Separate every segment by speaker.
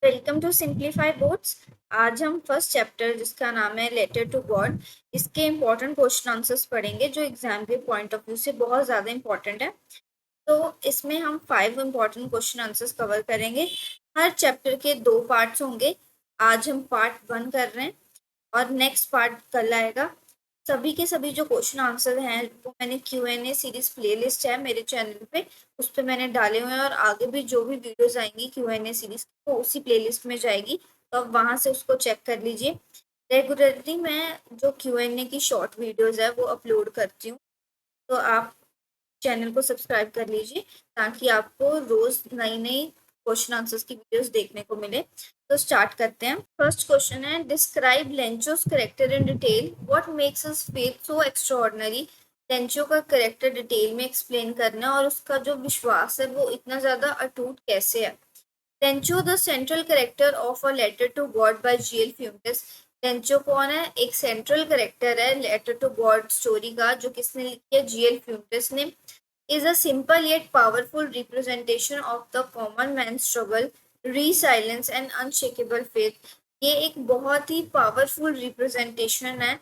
Speaker 1: Welcome to simplify boards. आज हम first chapter जिसका नाम है लेटर टू गॉड, इसके इम्पोर्टेंट क्वेश्चन आंसर्स पढ़ेंगे जो एग्जाम के पॉइंट ऑफ व्यू से बहुत ज़्यादा इम्पोर्टेंट है। तो इसमें हम 5 इम्पोर्टेंट क्वेश्चन आंसर्स कवर करेंगे। हर चैप्टर के 2 पार्ट्स होंगे। आज हम पार्ट 1 कर रहे हैं और नेक्स्ट पार्ट कल आएगा। सभी के सभी जो क्वेश्चन आंसर हैं वो मैंने Q&A सीरीज प्लेलिस्ट है मेरे चैनल पे, उस पर मैंने डाले हुए हैं और आगे भी जो भी वीडियोस आएंगी Q&A सीरीज वो उसी प्लेलिस्ट में जाएगी, तो आप वहां से उसको चेक कर लीजिए। रेगुलरली मैं जो Q&A की शॉर्ट वीडियोस है वो अपलोड करती हूँ, तो आप चैनल को सब्सक्राइब कर लीजिए ताकि आपको रोज नई नई क्वेश्चन आंसर्स की वीडियोस देखने को मिले। तो स्टार्ट करते हैं। फर्स्ट क्वेश्चन है, describe Lencho's character in detail, what makes us feel so extraordinary. Lencho का करेक्टर डिटेल में एक्सप्लेन करना और उसका जो विश्वास है वो इतना ज्यादा अटूट कैसे है। Lencho the central character of a letter to God by G L Fuentes. Lencho कौन है? एक सेंट्रल करेक्टर है लेटर टू गॉड स्टोरी का, जो किसने लिखी है? जीएल फ्यूंटस ने। is a simple yet powerful representation of the common man's struggle, resilience and unshakable faith। ये एक बहुत ही पावरफुल रिप्रेजेंटेशन है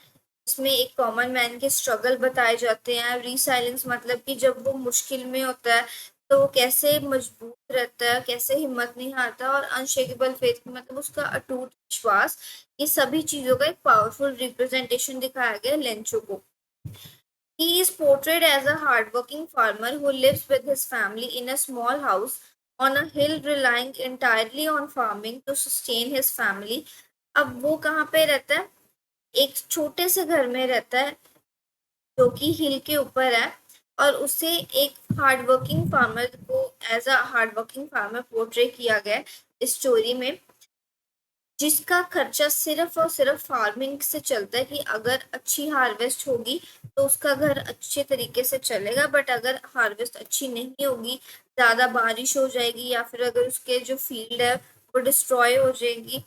Speaker 1: इसमें एक कॉमन मैन के स्ट्रगल बताए जाते हैं। रिसाइलेंस मतलब कि जब वो मुश्किल में होता है तो वो कैसे मजबूत रहता है, कैसे हिम्मत नहीं हारता, और अनशेकेबल फेथ मतलब उसका अटूट विश्वास। ये सभी चीजों का एक पावरफुल रिप्रेजेंटेशन दिखाया गया लेंचो को। He is portrayed as a hardworking farmer who lives with his family in a small house on a hill, relying entirely on farming to sustain his family। अब वो कहाँ पे रहता है? एक छोटे से घर में रहता है जो कि हिल के ऊपर है, और उसे एक हार्ड वर्किंग फार्मर को as a hard working farmer portray किया गया इस स्टोरी में, जिसका खर्चा सिर्फ और सिर्फ फार्मिंग से चलता है कि अगर अच्छी हार्वेस्ट होगी तो उसका घर अच्छे तरीके से चलेगा, बट अगर हार्वेस्ट अच्छी नहीं होगी, ज्यादा बारिश हो जाएगी या फिर अगर उसके जो फील्ड है वो डिस्ट्रॉय हो जाएगी,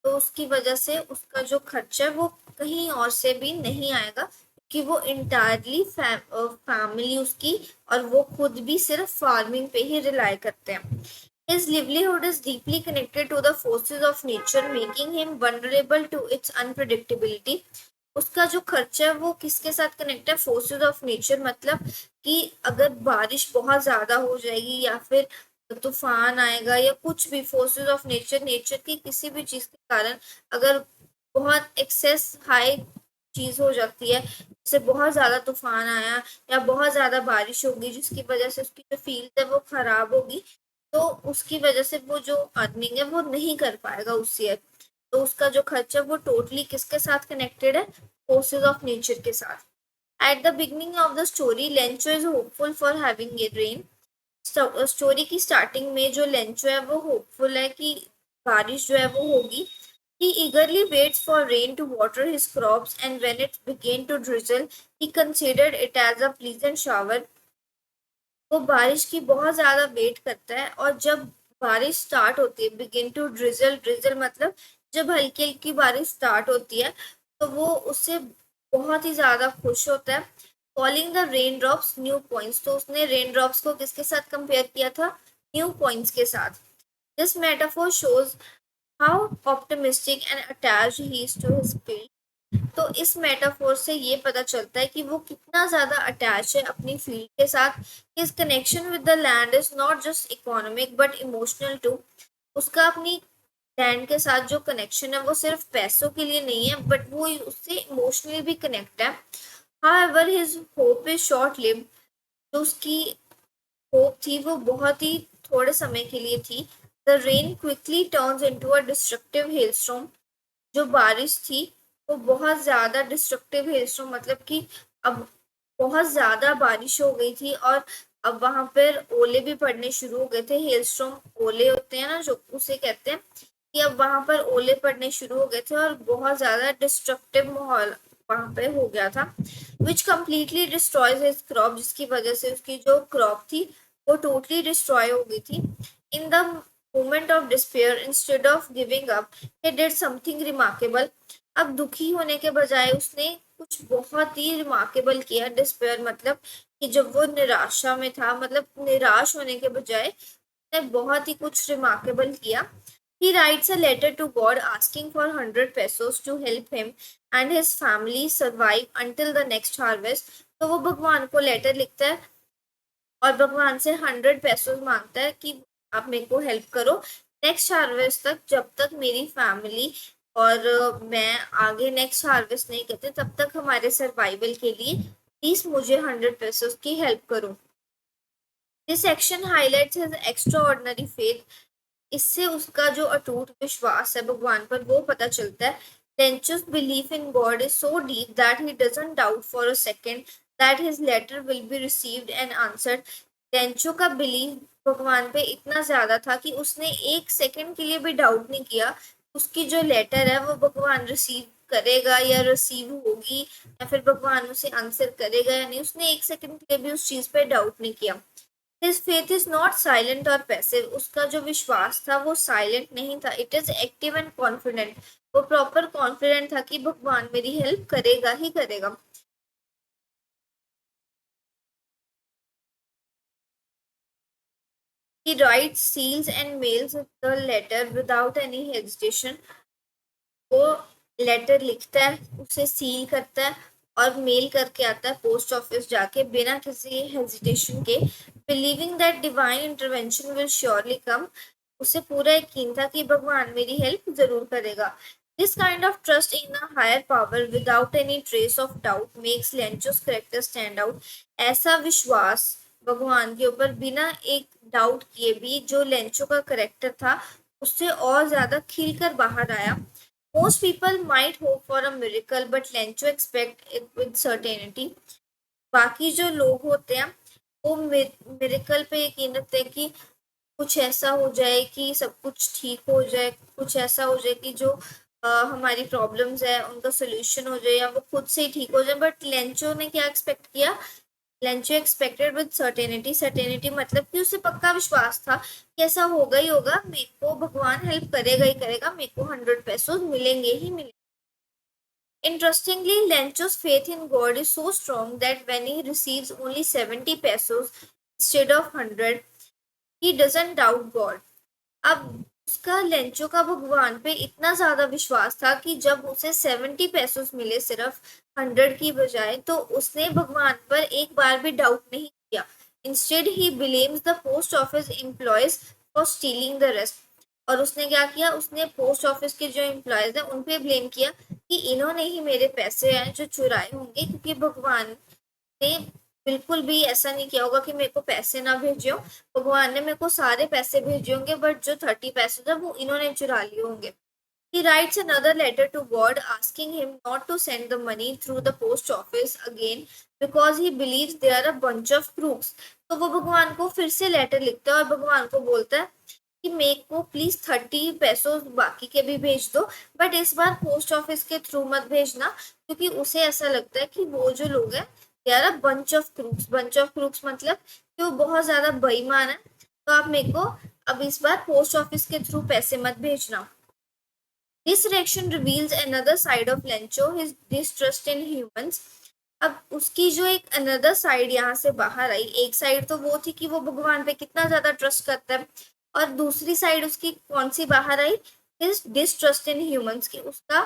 Speaker 1: तो उसकी वजह से उसका जो खर्चा है वो कहीं और से भी नहीं आएगा, क्योंकि वो इंटायरली फैमिली उसकी और वो खुद भी सिर्फ फार्मिंग पे ही रिलाई करते हैं। His livelihood is deeply connected to the forces of nature, making him vulnerable to its unpredictability। उसका जो खर्चा है वो किसके साथ कनेक्ट है? फोर्सेस ऑफ नेचर, मतलब कि अगर बारिश बहुत ज्यादा हो जाएगी या फिर तूफान आएगा या कुछ भी, फोर्सेस ऑफ नेचर, नेचर की किसी भी चीज के कारण अगर बहुत एक्सेस हाई चीज हो जाती है, जैसे बहुत ज्यादा तूफान आया या बहुत ज्यादा बारिश होगी जिसकी वजह से उसकी जो फील्ड है वो खराब होगी, तो उसकी वजह से वो जो अर्निंग है वो नहीं कर पाएगा उस ईयर। तो उसका जो खर्चा वो टोटली किसके साथ कनेक्टेड है? फोर्सेस ऑफ नेचर के साथ। At the beginning of the story Lencho is hopeful for having a rain. Story की स्टार्टिंग में जो लेंचो है वो होपफुल है कि बारिश जो है वो होगी। He eagerly waits for rain to water his crops, and when it began to drizzle, he considered it as a pleasant shower। वो बारिश की बहुत ज्यादा वेट करता है, और जब बारिश स्टार्ट होती है, बिगिन टू ड्रिजल, ड्रिजल मतलब जब हल्की हल्की बारिश स्टार्ट होती है तो वो उससे बहुत ही ज्यादा खुश होता है। Calling the rain drops new points, तो उसने रेन ड्रॉप्स को किसके साथ कंपेयर किया था? न्यू पॉइंट्स के साथ। This metaphor shows how optimistic and attached he is to his field. तो इस मेटाफोर से ये पता चलता है कि वो कितना ज्यादा अटैच है अपनी फील्ड के साथ। His connection with the land is not just economic but emotional too. उसका अपनी लैंड के साथ जो कनेक्शन है वो सिर्फ पैसों के लिए नहीं है, बट वो उससे इमोशनली भी कनेक्ट है। However his hope is short lived. जो उसकी होप थी वो बहुत ही थोड़े समय के लिए थी। The rain quickly turns into a destructive hailstorm. जो बारिश थी वो बहुत ज्यादा डिस्ट्रक्टिव हेलस्टॉर्म, मतलब कि अब बहुत ज्यादा बारिश हो गई थी और अब वहां पर ओले भी पड़ने शुरू हो गए थे। हेलस्टॉर्म ओले होते हैं ना, जो उसे कहते हैं, कि अब वहां पर ओले पड़ने शुरू हो गए थे और बहुत ज्यादा डिस्ट्रक्टिव माहौल वहां पे हो गया था। विच कम्प्लीटली डिस्ट्रॉयज हिज क्रॉप, जिसकी वजह से उसकी जो क्रॉप थी वो टोटली डिस्ट्रॉय हो गई थी। In the moment of despair instead of giving up he did something remarkable। अब दुखी होने के बजाय उसने कुछ बहुत ही रिमार्केबल किया। डिस्पेयर मतलब कि जब वो निराशा में था, मतलब निराश होने के बजाय उसने बहुत ही कुछ रिमार्केबल किया। He writes a letter to God asking for 100 pesos to help him and his family survive until the next harvest. तो वो भगवान को लेटर लिखता है और भगवान से 100 पेसोस मांगता है कि आप मेरे को हेल्प करो नेक्स्ट हार्वेस्ट तक, जब तक मेरी फैमिली और मैं आगे नेक्स्ट हार्वेस्ट नहीं करते तब तक हमारे सर्वाइवल के लिए प्लीज मुझे 100 पेसोस की हेल्प करो। This action highlights his extra ordinary faith. इससे उसका जो अटूट विश्वास है भगवान पर वो पता चलता है। Lencho's belief in God is so deep that he doesn't doubt for a second that his letter will be received and answered. Lencho का बिलीव भगवान पे इतना ज्यादा था कि उसने एक सेकंड के लिए भी डाउट नहीं किया उसकी जो लेटर है वो भगवान रिसीव करेगा या रिसीव होगी या फिर भगवान उसे आंसर करेगा या नहीं। उसने एक सेकंड के लिए भी उस चीज पे डाउट नहीं किया। His faith is not silent or passive. उसका जो विश्वास था वो साइलेंट नहीं था, it is active and confident. वो प्रॉपर कॉन्फिडेंट था कि भगवान मेरी हेल्प करेगा ही करेगा। He writes, seals and mails the letter without any hesitation. वो लेटर लिखता है, उसे सील करता है और मेल करके आता है पोस्ट ऑफिस जाके बिना किसी हेजिटेशन के, believing that divine intervention will surely come. उसे पूरा यकीन था कि भगवान मेरी हेल्प जरूर करेगा। This kind of trust in a higher power without any trace of doubt makes Lencho's character stand out. ऐसा विश्वास भगवान के ऊपर बिना एक डाउट किए भी जो लेंचो का करेक्टर था उससे और ज्यादा खिलकर बाहर आया। Most people might hope for a miracle, but Lencho expect it with certainty. बाकी जो लोग होते हैं वो मिरेकल पे यकीन रखते हैं कि कुछ ऐसा हो जाए कि सब कुछ ठीक हो जाए, कुछ ऐसा हो जाए कि जो हमारी प्रॉब्लम्स है उनका सोल्यूशन हो जाए या वो खुद से ही ठीक हो जाए। बट लेंचो ने क्या एक्सपेक्ट किया? Lencho expected with certainty. Certainty मतलब कि उसे पक्का विश्वास था कि ऐसा होगा ही होगा, मेरे को भगवान हेल्प करेगा ही करेगा, मेरे को 100 पेसोस मिलेंगे ही मिलेंगे। Interestingly, Lencho's faith in God is so strong that when he receives only 70 pesos instead of 100, he doesn't doubt God. अब उसका लेंचो का भगवान पे इतना ज्यादा विश्वास था कि जब उसे 70 पेसोस मिले सिर्फ 100 की बजाय, तो उसने भगवान पर एक बार भी डाउट नहीं किया। Instead he blames the post office employees for stealing the rest. और उसने क्या किया? उसने पोस्ट ऑफिस के जो एम्प्लॉयज है उन पे ब्लेम किया कि इन्होंने ही मेरे पैसे हैं जो चुराए होंगे, क्योंकि भगवान ने बिल्कुल भी ऐसा नहीं किया होगा कि मेरे को पैसे ना भेजे हो। भगवान ने मेरे को सारे पैसे भेजे होंगे, बट जो 30 पैसे थे वो इन्होंने चुरा लिए होंगे। He writes another letter to God asking him not to send the money through the post office again because he believes they are a bunch of crooks. तो वो भगवान को फिर से लेटर लिखता है और भगवान को बोलता है कि मेरे को प्लीज 30 पैसों बाकी के भी भेज दो, बट इस बार पोस्ट ऑफिस के थ्रू मत भेजना, क्योंकि उसे ऐसा लगता है कि वो जो लोग हैं they are a bunch of crooks. Bunch of crooks मतलब कि वो बहुत ज्यादा बेईमान है, तो आप मेरे को अब इस बार पोस्ट ऑफिस के थ्रू पैसे मत भेजना। This reaction reveals another side of Lencho, his distrust in humans. अब उसकी जो एक अनदर साइड यहाँ से बाहर आई, एक साइड तो वो थी कि वो भगवान पे कितना ज्यादा ट्रस्ट करता है, और दूसरी साइड उसकी कौन सी बाहर आई? हिज डिस्ट्रस्ट इन ह्यूमंस की, उसका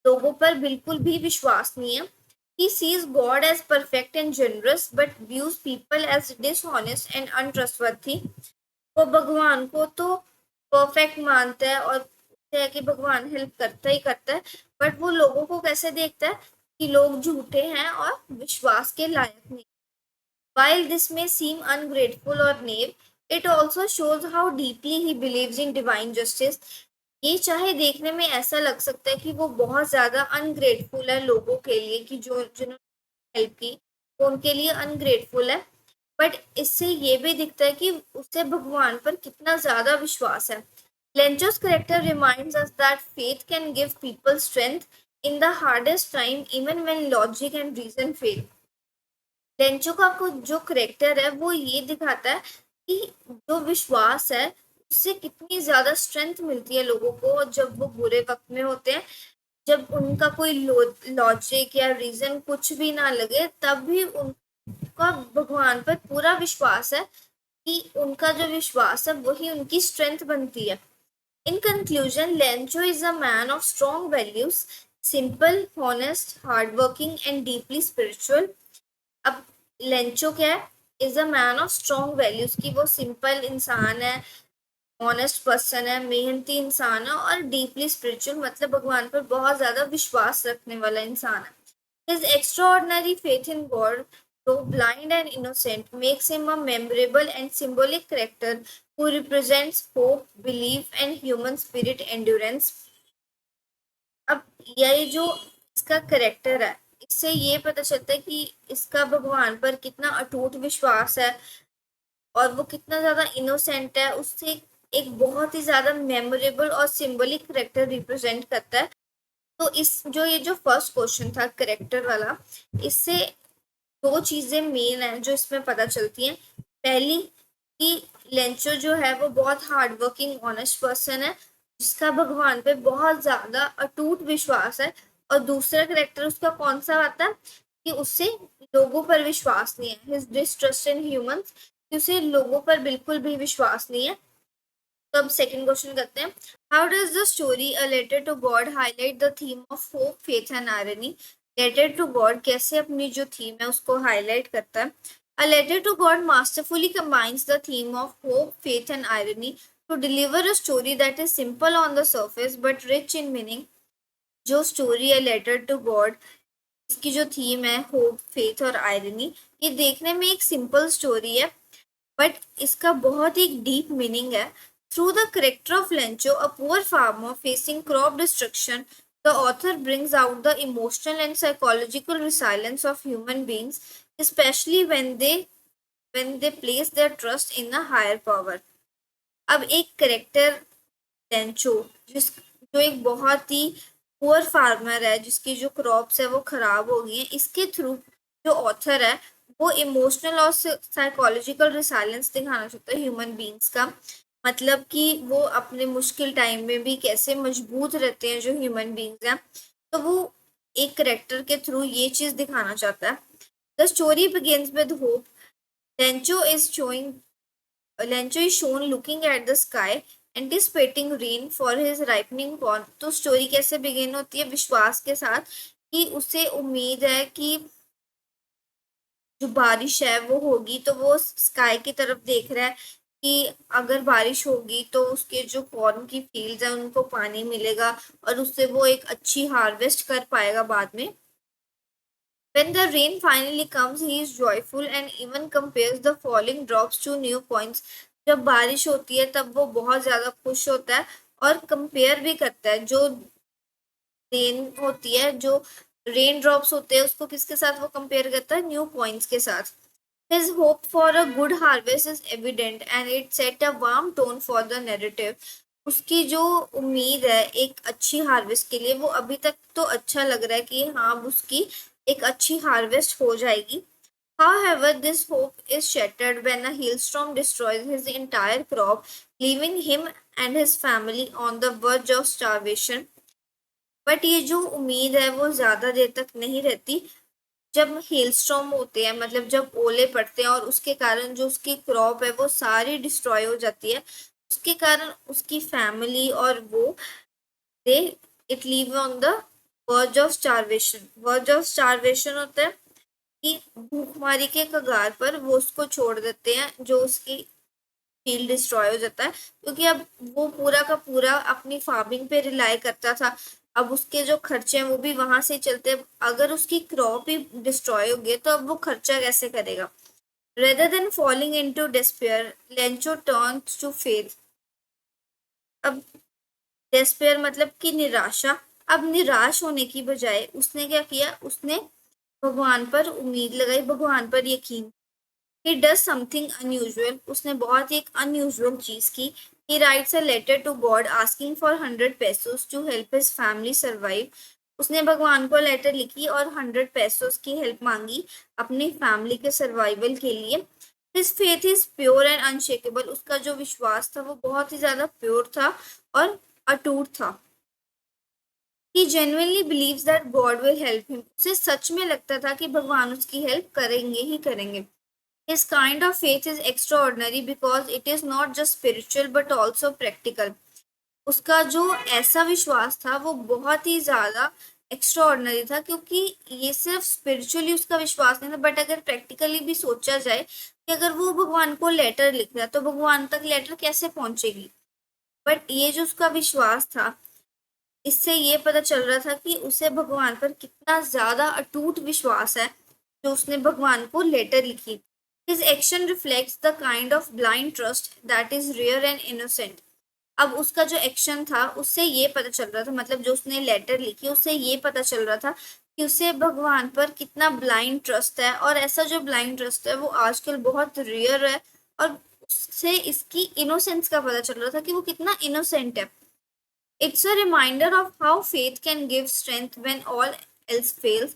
Speaker 1: लोगों पर बिल्कुल भी विश्वास नहीं है। He sees God as perfect and generous, but views people as dishonest and untrustworthy. वो भगवान को तो परफेक्ट मानता है और है कि भगवान हेल्प करता ही करता है, बट वो लोगों को कैसे देखता है कि लोग झूठे हैं और विश्वास के लायक नहीं। While this may seem ungrateful or naive, it also shows how deeply he believes in divine justice. ये चाहे देखने में ऐसा लग सकता है कि वो बहुत ज्यादा अनग्रेटफुल है लोगों के लिए, कि जो जिन्होंने हेल्प की वो उनके लिए अनग्रेटफुल है, बट इससे ये भी दिखता है कि उसे भगवान पर कितना ज्यादा विश्वास है। Lencho's character reminds us that faith can give people strength in the hardest time, even when logic and reason fail. Lencho का कुछ जो करेक्टर है वो ये दिखाता है कि जो विश्वास है उससे कितनी ज्यादा स्ट्रेंथ मिलती है लोगों को जब वो बुरे वक्त में होते हैं, जब उनका कोई लॉजिक या रीजन कुछ भी ना लगे, तब भी उनका भगवान पर पूरा विश्वास है कि उनका जो विश्वास है वही उनकी स्ट्रेंथ बनती है। In conclusion, Lencho is a man of strong values, simple, honest, hardworking and deeply spiritual. अब लेंचो क्या है? Is a man of strong values की वो सिंपल इंसान है, ऑनेस्ट पर्सन है, मेहनती इंसान है और डीपली स्पिरिचुअल मतलब भगवान पर बहुत ज्यादा विश्वास रखने वाला इंसान है. His extraordinary faith in God, though blind and innocent, makes him a memorable and symbolic character who represents hope, belief, and human spirit endurance. अब ये जो इसका करेक्टर है, इससे ये पता चलता है कि इसका भगवान पर कितना अटूट विश्वास है और वो कितना ज्यादा इनोसेंट है. उससे एक बहुत ही ज्यादा मेमोरेबल और सिंबलिक करेक्टर रिप्रेजेंट करता है. तो इस जो ये जो फर्स्ट क्वेश्चन था करेक्टर वाला, इससे दो चीजें मेन है जो इसमें पता चलती हैं. पहली कि लेंचो जो है वो बहुत हार्ड वर्किंग ऑनेस्ट पर्सन है जिसका भगवान पे बहुत ज्यादा अटूट विश्वास है. और दूसरा करेक्टर उसका कौन सा आता है कि उससे लोगों पर विश्वास नहीं है, हिज डिस्ट्रस्ट इन ह्यूमंस, कि उसे लोगों पर बिल्कुल भी विश्वास नहीं है. तो अब सेकंड क्वेश्चन करते हैं. How does the story a letter to God highlight the theme of hope, faith and irony? Letter to God कैसे अपनी जो थीम है उसको हाईलाइट करता है? A letter to God masterfully combines the theme of hope, faith, and irony to deliver a story that is simple on the surface but rich in meaning. जो story है letter to God, इसकी जो theme है hope, faith और irony, ये देखने में एक सिंपल स्टोरी है बट इसका बहुत ही डीप मीनिंग है. Through the character of Lencho, a poor farmer facing crop destruction, the author brings out the emotional and psychological resilience of human beings, especially when they place their trust in a higher power. अब एक character Lencho जो एक बहुत ही poor farmer है जिसकी जो crops है वो खराब हो गई है, इसके थ्रू जो ऑथर है वो इमोशनल और साइकोलॉजिकल रिसाइलेंस दिखाना चाहता है ह्यूमन बींग्स का. मतलब कि वो अपने मुश्किल टाइम में भी कैसे मजबूत रहते हैं जो ह्यूमन बींग्स हैं. तो वो एक करेक्टर के थ्रू ये चीज दिखाना चाहता है. The story begins with hope. Lencho is showing Lencho is shown looking at the sky, anticipating rain for his ripening corn. तो स्टोरी कैसे बिगिन होती है? विश्वास के साथ कि उसे उम्मीद है कि जो बारिश है वो होगी. तो वो स्काई की तरफ देख रहा है कि अगर बारिश होगी तो उसके जो कॉर्न की फील्ड्स है उनको पानी मिलेगा और उससे वो एक अच्छी हार्वेस्ट कर पाएगा बाद में. When the rain finally comes, he is joyful and even compares the falling drops to new points. जब बारिश होती है तब वो बहुत ज्यादा खुश होता है और कंपेयर भी करता है जो रेन होती है, जो रेन ड्रॉप्स होते हैं उसको किसके साथ वो कंपेयर करता है? न्यू पॉइंट्स के साथ. His hope for a good harvest is evident and it set a warm tone for the narrative. उसकी जो उम्मीद है एक अच्छी हार्वेस्ट के लिए वो अभी तक तो अच्छा लग रहा है कि हाँ उसकी एक अच्छी हार्वेस्ट हो जाएगी. However, this hope is shattered when a hailstorm destroys his entire crop, leaving him and his family on the verge of starvation. But ये जो उम्मीद है वो ज्यादा देर तक नहीं रहती. जब हेलस्टॉर्म होते हैं मतलब जब ओले पड़ते हैं और उसके कारण जो उसकी क्रॉप है वो सारी डिस्ट्रॉय हो जाती है, उसके कारण उसकी फैमिली और वो they it live on the verge of starvation. Verge of starvation होता है कि भूखमारी के कगार पर वो उसको छोड़ देते हैं जो उसकी फील्ड डिस्ट्रॉय हो जाता है क्योंकि अब वो पूरा का पूरा अपनी फार्मिंग पे रिलाई करता था. अब उसके जो खर्चे हैं वो भी वहां से चलते हैं. अगर उसकी क्रॉप ही डिस्ट्रॉय हो गई तो अब वो खर्चा कैसे करेगा? Rather than falling into despair, Lencho turns to faith. अब डिस्पेयर मतलब कि निराशा. अब निराश होने की बजाय उसने क्या किया? उसने भगवान पर उम्मीद लगाई, भगवान पर यकीन. He does something unusual. उसने बहुत ही एक unusual चीज की. He writes a letter to God asking for 100 pesos to help his family survive. उसने भगवान को लेटर लिखी और 100 pesos की हेल्प मांगी अपनी फैमिली के सर्वाइवल के लिए. His faith is pure and unshakable. उसका जो विश्वास था वो बहुत ही ज्यादा प्योर था और अटूट था. He genuinely believes that God will help him. उसे सच में लगता था कि भगवान उसकी हेल्प करेंगे ही करेंगे. His kind of faith is extraordinary because it is not just spiritual but also practical. उसका जो ऐसा विश्वास था वो बहुत ही ज्यादा एक्स्ट्रा ऑर्डिनरी था, क्योंकि ये सिर्फ स्पिरिचुअली उसका विश्वास नहीं था, बट अगर प्रैक्टिकली भी सोचा जाए कि अगर वो भगवान को लेटर लिख रहा है तो भगवान तक लेटर कैसे पहुंचेगी। बट ये जो उसका विश्वास था, इससे ये पता चल रहा था कि उसे भगवान पर कितना ज्यादा अटूट विश्वास है, जो उसने भगवान को लेटर लिखी। His action reflects the kind of blind trust that is rare and innocent. अब उसका जो एक्शन था उससे ये पता चल रहा था, मतलब जो उसने लेटर लिखी उससे ये पता चल रहा था कि उसे भगवान पर कितना ब्लाइंड ट्रस्ट है, और ऐसा जो ब्लाइंड ट्रस्ट है वो आजकल बहुत रेयर है, और उससे इसकी इनोसेंस का पता चल रहा था कि वो कितना इनोसेंट है। It's a reminder of how faith can give strength when all else fails.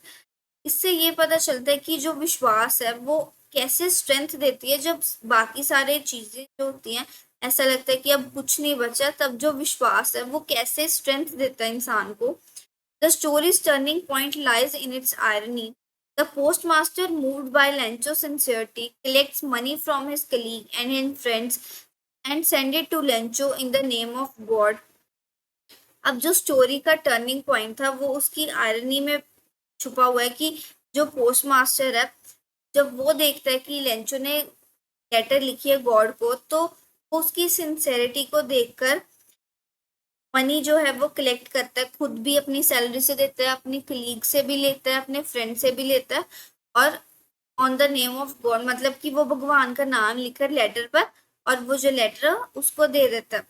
Speaker 1: इससे ये पता चलता है कि जो विश्वास है वो कैसे स्ट्रेंथ देती है, जब बाकी सारे चीजें जो होती हैं ऐसा लगता है कि अब कुछ नहीं बचा, तब जो विश्वास है वो कैसे स्ट्रेंथ देता है इंसान को। The stories turning point lies in its irony. The postmaster moved by Lencho sincerity collects money from his colleague and his friends and send it to Lencho in the name of God. अब जो story का turning point था वो उसकी irony में छुपा हुआ है कि जो पोस्टमास्टर है, जब वो देखता है कि लेंचो ने लेटर लिखी है गॉड को, तो वो उसकी सिंसेरिटी को देखकर मनी जो है वो कलेक्ट करता है, खुद भी अपनी सैलरी से देता है, अपनी कलीग से भी लेता है, अपने फ्रेंड से भी लेता है, और on the name of God, मतलब कि वो भगवान का नाम लिखकर लेटर पर, और वो जो लेटर उसको दे देता है।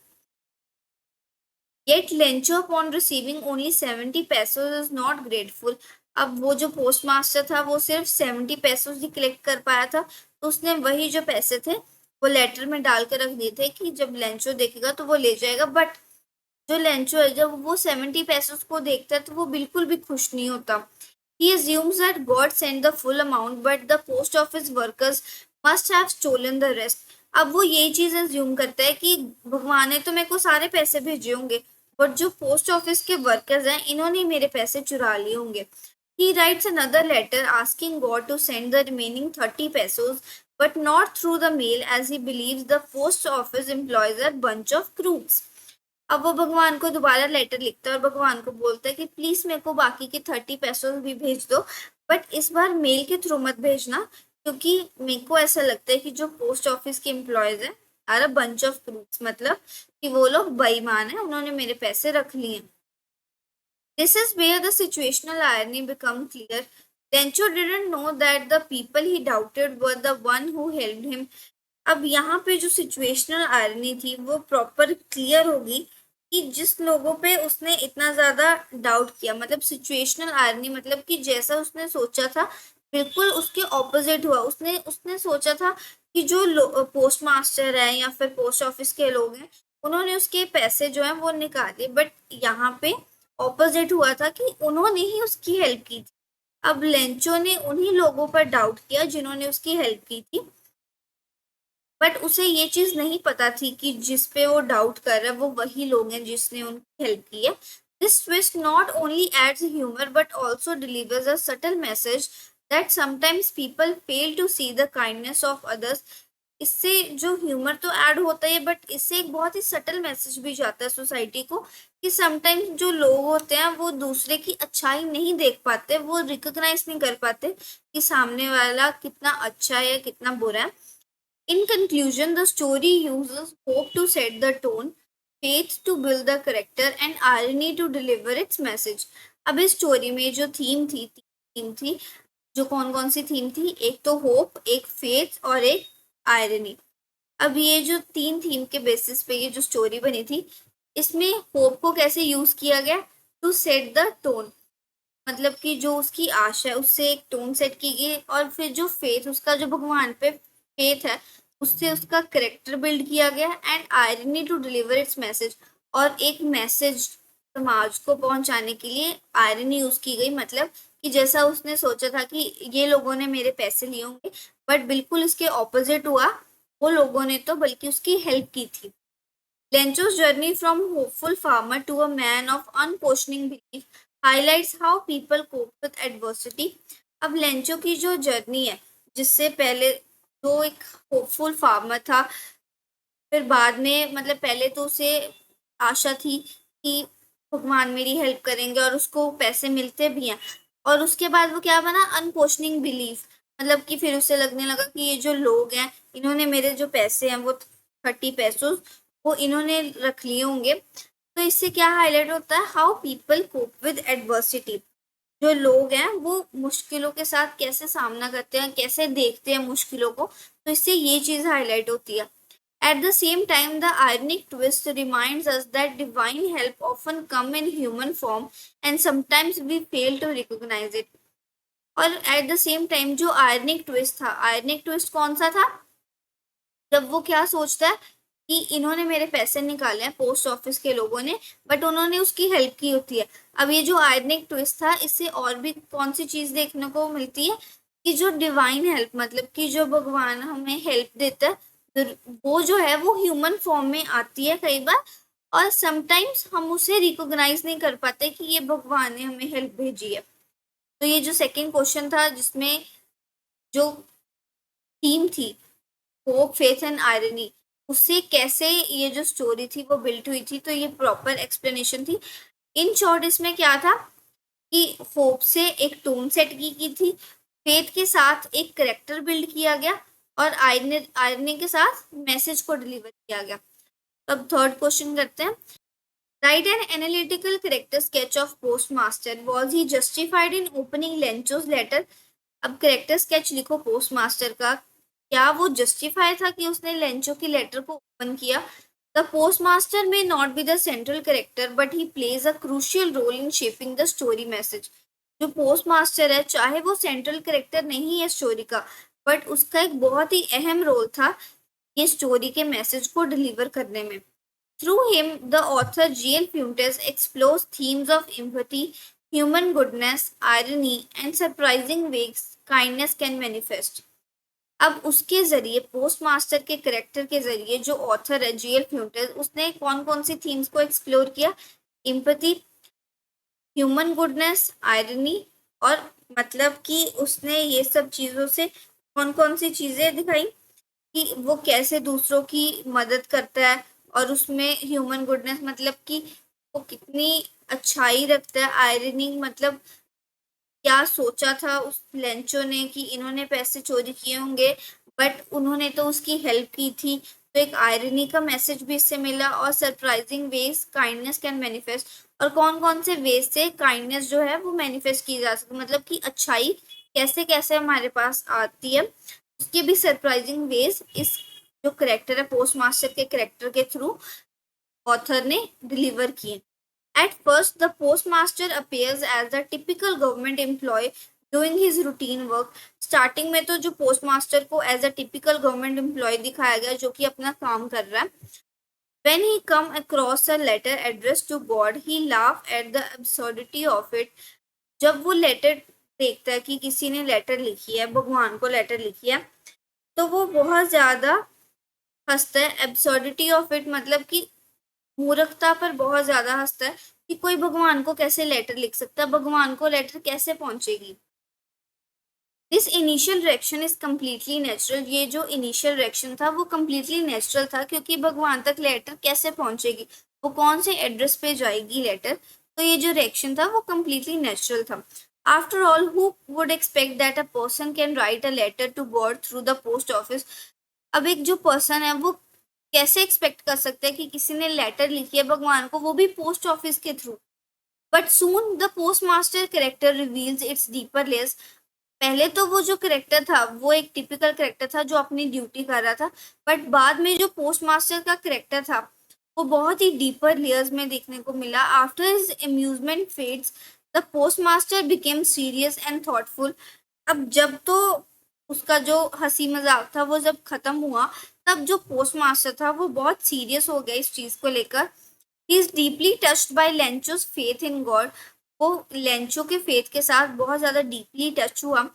Speaker 1: Yet Lencho, upon receiving only 70 pesos, is not grateful. अब वो जो पोस्ट मास्टर था वो सिर्फ 70 पैसों ही कलेक्ट कर पाया था, तो उसने वही जो पैसे थे वो लेटर में डाल कर रख दिए थे कि जब लेंचो देखेगा तो वो ले जाएगा। बट जो लेंचो है जब वो 70 पैसों को देखता है तो वो बिल्कुल भी खुश नहीं होता। He assumes that God sent the full amount, but the post office workers must have stolen the rest. अब वो यही चीज अज्यूम करता है कि भगवान ने तो मेरे को सारे पैसे भेजे होंगे, बट जो पोस्ट ऑफिस के वर्कर्स हैं इन्होंने मेरे पैसे चुरा लिए होंगे। He writes another letter asking God to send the remaining 30 pesos, but not through the mail, as he believes the post office employs a bunch of crooks. अब वो भगवान को दोबारा लेटर लिखता है और भगवान को बोलता है कि प्लीज मेरे को बाकी के 30 पैसों भी भेज दो, बट इस बार मेल के थ्रू मत भेजना, क्योंकि मेरे को ऐसा लगता है कि जो पोस्ट ऑफिस के एम्प्लॉयज हैं are a bunch of crooks, मतलब कि वो लोग बेईमान है, उन्होंने मेरे पैसे रख लिए। This is where the situational irony become clear. Lencho didn't know that the people he doubted were the one who helped him. अब यहाँ पे जो सिचुएशनल आयरनी थी वो प्रॉपर क्लियर होगी कि जिस लोगों पे उसने इतना ज्यादा डाउट किया, मतलब सिचुएशनल आयरनी मतलब कि जैसा उसने सोचा था बिल्कुल उसके ऑपोजिट हुआ। उसने उसने सोचा था कि जो पोस्ट मास्टर है या फिर पोस्ट ऑफिस के लोग हैं उन्होंने उसके पैसे जो है वो निकाले, बट यहाँ पे ऑपोजिट हुआ था कि उन्होंने ही उसकी हेल्प की थी। अब लेंचो ने उन्हीं लोगों पर डाउट किया जिन्होंने उसकी हेल्प की थी, बट उसे ये चीज नहीं पता थी कि जिस पे वो डाउट कर रहा है वो वही लोग हैं जिसने उनकी हेल्प की है। This twist not only adds humour but also delivers a subtle message that sometimes people fail to see the kindness of others. इससे जो ह्यूमर तो ऐड होता है, बट इससे एक बहुत ही सटल मैसेज भी जाता है सोसाइटी को कि समटाइम्स जो लोग होते हैं वो दूसरे की अच्छाई नहीं देख पाते, वो रिकॉग्नाइज नहीं कर पाते कि सामने वाला कितना अच्छा है या कितना बुरा है। In conclusion, the story uses hope to set the tone, faith to build the character, and irony to deliver its message. अब इस स्टोरी में जो थीम थी, जो कौन कौन सी थीम थी, एक तो होप, एक फेथ और एक आयरनी। अब ये जो तीन थीम के बेसिस पे ये जो स्टोरी बनी थी, इसमें होप को कैसे यूज किया गया टू सेट द टोन, मतलब कि जो उसकी आशा है उससे एक टोन सेट की गई, और फिर जो फेथ उसका जो भगवान पे फेथ है उससे उसका करेक्टर बिल्ड किया गया, and irony to deliver its message, और एक मैसेज समाज को पहुंचाने के लिए आयरनी यूज की गई, मतलब कि जैसा उसने सोचा था कि ये लोगों ने मेरे पैसे लिए होंगे, बट बिल्कुल इसके ऑपोजिट हुआ, वो लोगों ने तो बल्कि उसकी हेल्प की थी। Lencho's journey from hopeful farmer to a man of unquestioning belief highlights how people cope with adversity. अब लेंचो की जो जर्नी है, जिससे पहले जो एक होपफुल फार्मर था, फिर बाद में मतलब पहले तो उसे आशा थी कि भगवान मेरी हेल्प करेंगे और उसको पैसे मिलते भी हैं। और उसके बाद वो क्या बना, अनक्वेश्चनिंग बिलीफ, मतलब कि फिर उसे लगने लगा कि ये जो लोग हैं इन्होंने मेरे जो पैसे हैं वो 30 पैसों वो इन्होंने रख लिए होंगे। तो इससे क्या हाईलाइट होता है, how people cope with adversity, जो लोग हैं वो मुश्किलों के साथ कैसे सामना करते हैं, कैसे देखते हैं मुश्किलों को। तो इससे ये चीज हाईलाइट होती है। At the same time the ironic twist reminds us that divine help often come in human form and sometimes we fail to recognise it. और एट द सेम टाइम जो आयरनिक ट्विस्ट था, ironic twist कौन सा था, जब वो क्या सोचता है कि इन्होंने मेरे पैसे निकाले हैं पोस्ट ऑफिस के लोगों ने, बट उन्होंने उसकी हेल्प की होती है। अब ये जो आयरनिक ट्विस्ट था, इससे और भी कौन सी चीज देखने को मिलती है कि जो डिवाइन हेल्प, मतलब कि जो भगवान हमें हेल्प देता है, वो जो है वो ह्यूमन फॉर्म में आती है कई बार। और समटाइम्स हम उसे रिकॉग्नाइज नहीं कर पाते कि ये भगवान ने हमें हेल्प भेजी है। तो ये जो सेकंड क्वेश्चन था जिसमें जो थीम थी होप फेथ एंड आयरनी, उससे कैसे ये जो स्टोरी थी वो बिल्ट हुई थी, तो ये प्रॉपर एक्सप्लेनेशन थी। इन शॉर्ट इसमें क्या था कि होप से एक टोन सेट की थी, फेथ के साथ एक करेक्टर बिल्ड किया गया, और आयरनी के साथ मैसेज को डिलीवर किया गया। अब थर्ड क्वेश्चन करते हैं। Write an analytical character sketch of post master, was he justified in opening Lencho's letter. अब करेक्टर स्केच लिखो पोस्ट मास्टर का, क्या वो जस्टिफाई था कि उसने लेंचो की लेटर को ओपन किया। The post master may not be the central character but he plays a crucial role in shaping the story message. जो पोस्ट मास्टर है, चाहे वो सेंट्रल करेक्टर नहीं है स्टोरी का, बट उसका एक बहुत ही अहम रोल था ये स्टोरी के मैसेज को डिलीवर करने में। Through him, the author G.L. Fuentes explores themes of empathy, human goodness, irony, and surprising ways kindness can manifest. अब उसके जरिए, पोस्ट मास्टर के करेक्टर के जरिए, जो ऑथर है जीएल फ्यूटेस, उसने कौन कौन सी थीम्स को एक्सप्लोर किया, इम्पैथी, ह्यूमन गुडनेस, आयरनी, और मतलब कि उसने ये सब चीजों से कौन कौन सी चीजें दिखाई कि वो कैसे दूसरों की मदद करता है, और उसमें ह्यूमन गुडनेस मतलब कि वो कितनी अच्छाई रखता है, आयरनी मतलब क्या सोचा था उस लेंचो ने कि इन्होंने पैसे चोरी किए होंगे, बट उन्होंने तो उसकी हेल्प की थी। तो एक आयरनी का मैसेज भी इससे मिला। और surprising ways kindness can manifest, और कौन कौन से वेज से काइंडनेस जो है वो मैनिफेस्ट की जा सकती, मतलब कि अच्छाई कैसे कैसे हमारे पास आती है, उसके भी सरप्राइजिंग वेज इस जो करेक्टर है पोस्ट मास्टर के करेक्टर के थ्रू ऑथर ने डिलीवर किए। At first, the postmaster appears as the typical government employee doing his routine work. Starting में तो जो पोस्टमास्टर को as a typical government employee दिखाया गया जो कि अपना काम कर रहा है। When he come across a letter addressed to God, he laugh at the absurdity of it. जब वो लेटर देखता है कि किसी ने लेटर लिखी है, भगवान को लेटर लिखी है, तो वो बहुत ज्यादा हंसता है। एब्सर्डिटी ऑफ इट मतलब कि मूर्खता पर बहुत ज्यादा हंसता है कि कोई भगवान को कैसे लेटर लिख सकता है, भगवान को लेटर कैसे पहुंचेगी। This initial reaction is completely natural, ये जो इनिशियल रिएक्शन था वो कम्प्लीटली नेचुरल था, क्योंकि भगवान तक लेटर कैसे पहुंचेगी, वो कौन से एड्रेस पे जाएगी लेटर। तो ये जो रिएक्शन था वो कम्प्लीटली नेचुरल था। After all who would expect that a person can write a letter to God through the post office. अब एक जो पर्सन है वो कैसे एक्सपेक्ट कर सकते हैं कि किसी ने लेटर लिखी है भगवान को, वो भी पोस्ट ऑफिस के through. But soon the post master character reveals it's deeper layers. पहले तो वो जो करेक्टर था वो एक टिपिकल करेक्टर था जो अपनी ड्यूटी कर रहा था, बट बाद में जो पोस्ट मास्टर का करेक्टर था वो बहुत ही डीपर लेयर्स में देखने को मिला। After his amusement fades, the post master became serious and thoughtful. अब जब तो उसका जो हंसी मजाक था वो जब खत्म हुआ, तब जो पोस्ट मास्टर था वो बहुत सीरियस हो गया इस चीज को लेकर। He is deeply touched by Lencho's faith in God, वो लेंचो के फेथ के साथ बहुत ज्यादा डीपली टच हुआ।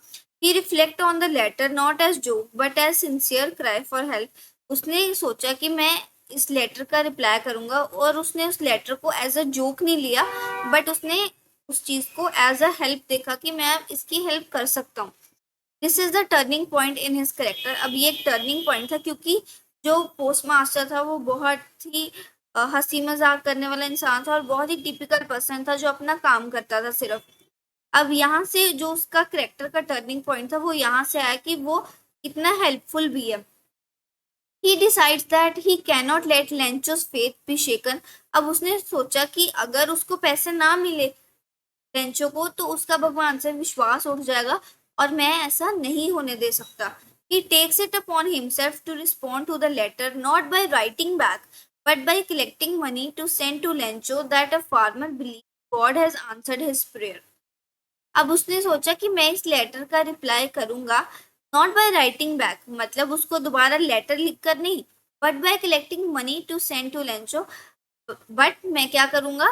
Speaker 1: He reflect on the letter not as joke but as sincere cry for help. उसने सोचा कि मैं इस लेटर का रिप्लाई करूंगा, और उसने उस लेटर को एज अ जोक नहीं लिया, बट उसने उस चीज को एज अ हेल्प देखा कि मैं इसकी हेल्प कर सकता हूँ। This is the turning point in his character. अब ये एक टर्निंग पॉइंट था क्योंकि जो पोस्ट मास्टर था वो बहुत ही हंसी मजाक करने वाला इंसान था और बहुत ही टिपिकल पर्सन था जो अपना काम करता था सिर्फ। अब यहाँ से जो उसका करेक्टर का टर्निंग पॉइंट था वो यहाँ से आया कि वो कितना हेल्पफुल भी है। He decides that he cannot let Lencho's faith be shaken. अब उसने सोचा कि अगर उसको पैसे ना मिले लेंचो को तो उसका भगवान से विश्वास उठ जाएगा और मैं ऐसा नहीं होने दे सकता। He takes it upon himself to respond to the letter not by writing back but by collecting money to send to Lencho that a farmer believes God has answered his prayer. अब उसने सोचा कि मैं इस letter का reply करूंगा not by writing back, मतलब उसको दोबारा लेटर लिख कर नहीं, but by collecting money to send to Lencho. But मैं क्या करूंगा,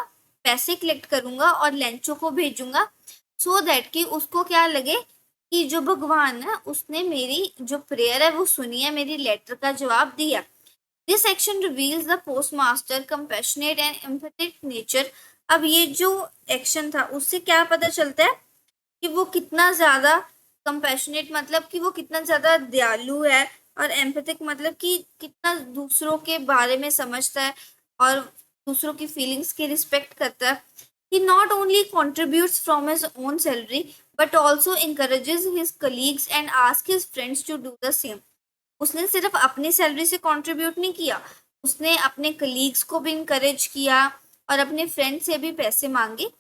Speaker 1: पैसे कलेक्ट करूंगा और लेंचो को भेजूंगा सो दैट कि उसको क्या लगे कि जो भगवान है उसने मेरी जो प्रेयर है वो सुनी है, मेरी लेटर का जवाब दिया। This action reveals the post master compassionate and empathic nature. अब ये जो एक्शन था उससे क्या पता चलता है कि वो कितना ज्यादा कंपैशनेट, मतलब कि वो कितना ज्यादा दयालु है, और एम्पैथिक मतलब कि कितना दूसरों के बारे में समझता है और दूसरों की फीलिंग्स की रिस्पेक्ट करता है। He not only contributes from his own salary but also encourages his colleagues and asks his friends to do the same. उसने सिर्फ अपनी सैलरी से कंट्रीब्यूट नहीं किया, उसने अपने कलीग्स को भी इंकरेज किया और अपने फ्रेंड से भी पैसे मांगे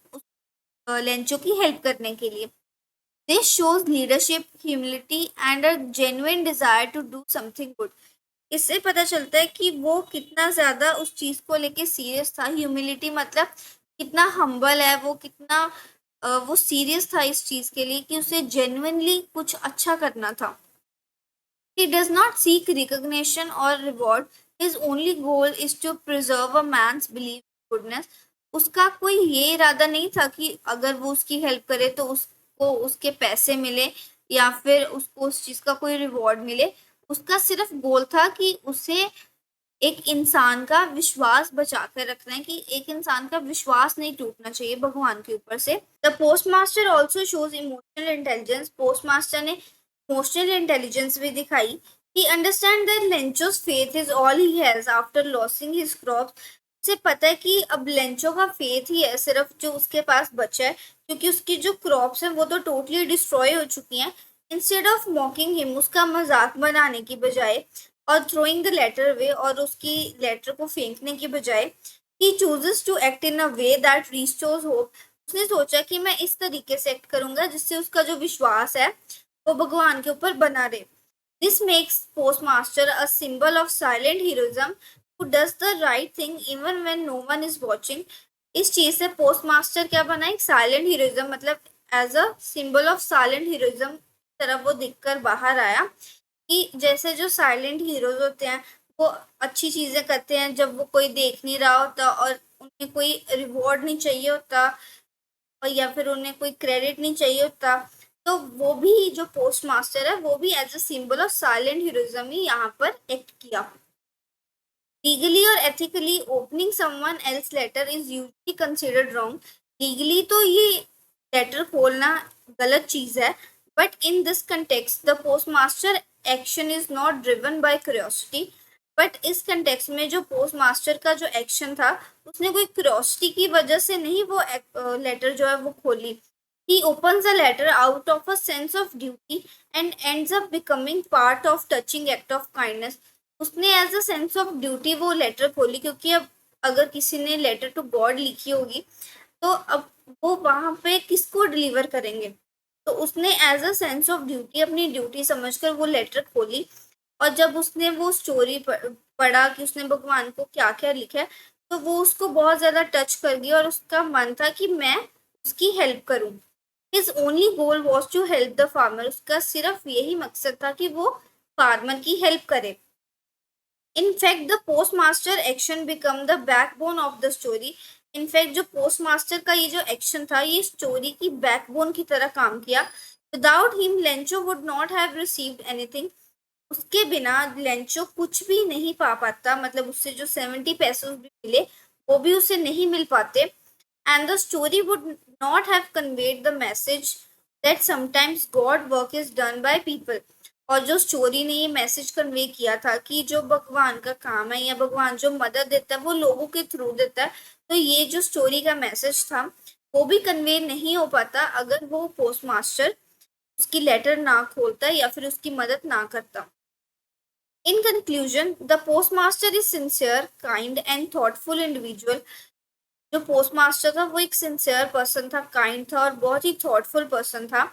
Speaker 1: लेंचो की हेल्प करने के लिए। This shows leadership, humility and a genuine desire to do something good. इससे पता चलता है कि वो कितना ज्यादा उस चीज को लेके सीरियस था। ह्यूमिलिटी मतलब कितना हम्बल है वो, कितना वो सीरियस था इस चीज के लिए कि उसे जेन्युइनली कुछ अच्छा करना था। He does not seek recognition or reward. His only goal is to preserve a man's belief in goodness. उसका कोई ये इरादा नहीं था कि अगर वो उसकी हेल्प करे तो उसको उसके पैसे मिले या फिर उसको उस चीज का कोई रिवॉर्ड मिले। उसका सिर्फ गोल था कि उसे एक इंसान का विश्वास बचा कर रखना है, कि एक इंसान का विश्वास नहीं टूटना चाहिए भगवान के ऊपर से। The post master also shows emotional intelligence. Post master ने इमोशनल इंटेलिजेंस भी दिखाई। He understand that Lencho's faith is all he has after losing his crops. उसे पता है कि अब लेंचो का फेथ ही है सिर्फ जो उसके पास बचा है, क्योंकि उसकी जो क्रॉप्स हैं वो तो टोटली डिस्ट्रॉय हो चुकी हैं। इंस्टेड ऑफ मॉकिंग हिम, उसका मजाक बनाने की बजाय और थ्रोइंग द लेटर अवे, और उसकी लेटर को फेंकने की बजाय, he chooses to act in a way that restores hope. उसने सोचा कि मैं इस तरीके से एक्ट करूंगा जिससे उसका जो विश्वास है वो भगवान के ऊपर बना रहे। This makes post master a symbol of silent heroism who does the right thing even when no one is watching. इस चीज से पोस्ट मास्टर क्या बना, एक साइलेंट हीरोइज्म, मतलब as a symbol of silent heroism तरफ वो दिखकर बाहर आया कि जैसे जो साइलेंट हीरोज होते हैं वो अच्छी चीजें करते हैं जब वो कोई देख नहीं रहा होता और उन्हें कोई रिवॉर्ड नहीं चाहिए होता और या फिर उन्हें कोई क्रेडिट नहीं चाहिए होता, तो वो भी जो पोस्ट मास्टर है वो भी as a symbol of silent heroism ही यहाँ पर एक्ट किया। लीगली और ethically opening someone else letter is usually considered wrong. Legally तो ये लेटर खोलना गलत चीज है, but in this context the post master action is not driven by curiosity. But इस कंटेक्स्ट में जो पोस्ट मास्टर का जो एक्शन था उसने कोई क्यूरियोसिटी की वजह से नहीं वो लेटर जो है वो खोली। He opens the letter out of a sense of duty and ends up becoming part of touching act of kindness. उसने as a sense of duty वो लेटर खोली, क्योंकि अब अगर किसी ने लेटर टू गॉड लिखी होगी तो अब वो वहां पे किसको डिलीवर करेंगे, तो उसने as a sense of duty अपनी ड्यूटी समझकर वो लेटर खोली। और जब उसने वो स्टोरी पढ़ा कि उसने भगवान को क्या क्या लिखा है तो वो उसको बहुत ज्यादा टच कर गई और उसका मन था कि मैं उसकी हेल्प करूं। His only goal was to help the farmer. उसका सिर्फ यही मकसद था कि वो फार्मर की हेल्प करे। In fact the post master action become the backbone of the story. In fact जो पोस्ट मास्टर का ये जो एक्शन था ये स्टोरी की बैकबोन की तरह काम किया। Without him Lencho would not have received anything. उसके बिना लेंचो कुछ भी नहीं पा पाता, मतलब उससे जो 70 पैसे भी मिले वो भी उसे नहीं मिल पाते। And the story would not have conveyed the message that sometimes God work is done by people. और जो स्टोरी ने ये मैसेज कन्वे किया था कि जो भगवान का काम है या भगवान जो मदद देता है वो लोगों के थ्रू देता है, तो ये जो स्टोरी का मैसेज था वो भी कन्वे नहीं हो पाता अगर वो पोस्ट मास्टर उसकी लेटर ना खोलता या फिर उसकी मदद ना करता। इन conclusion, the post master is sincere, kind and thoughtful individual. जो पोस्ट मास्टर था वो एक सिंसियर पर्सन था, काइंड था और बहुत ही थॉटफुल पर्सन था।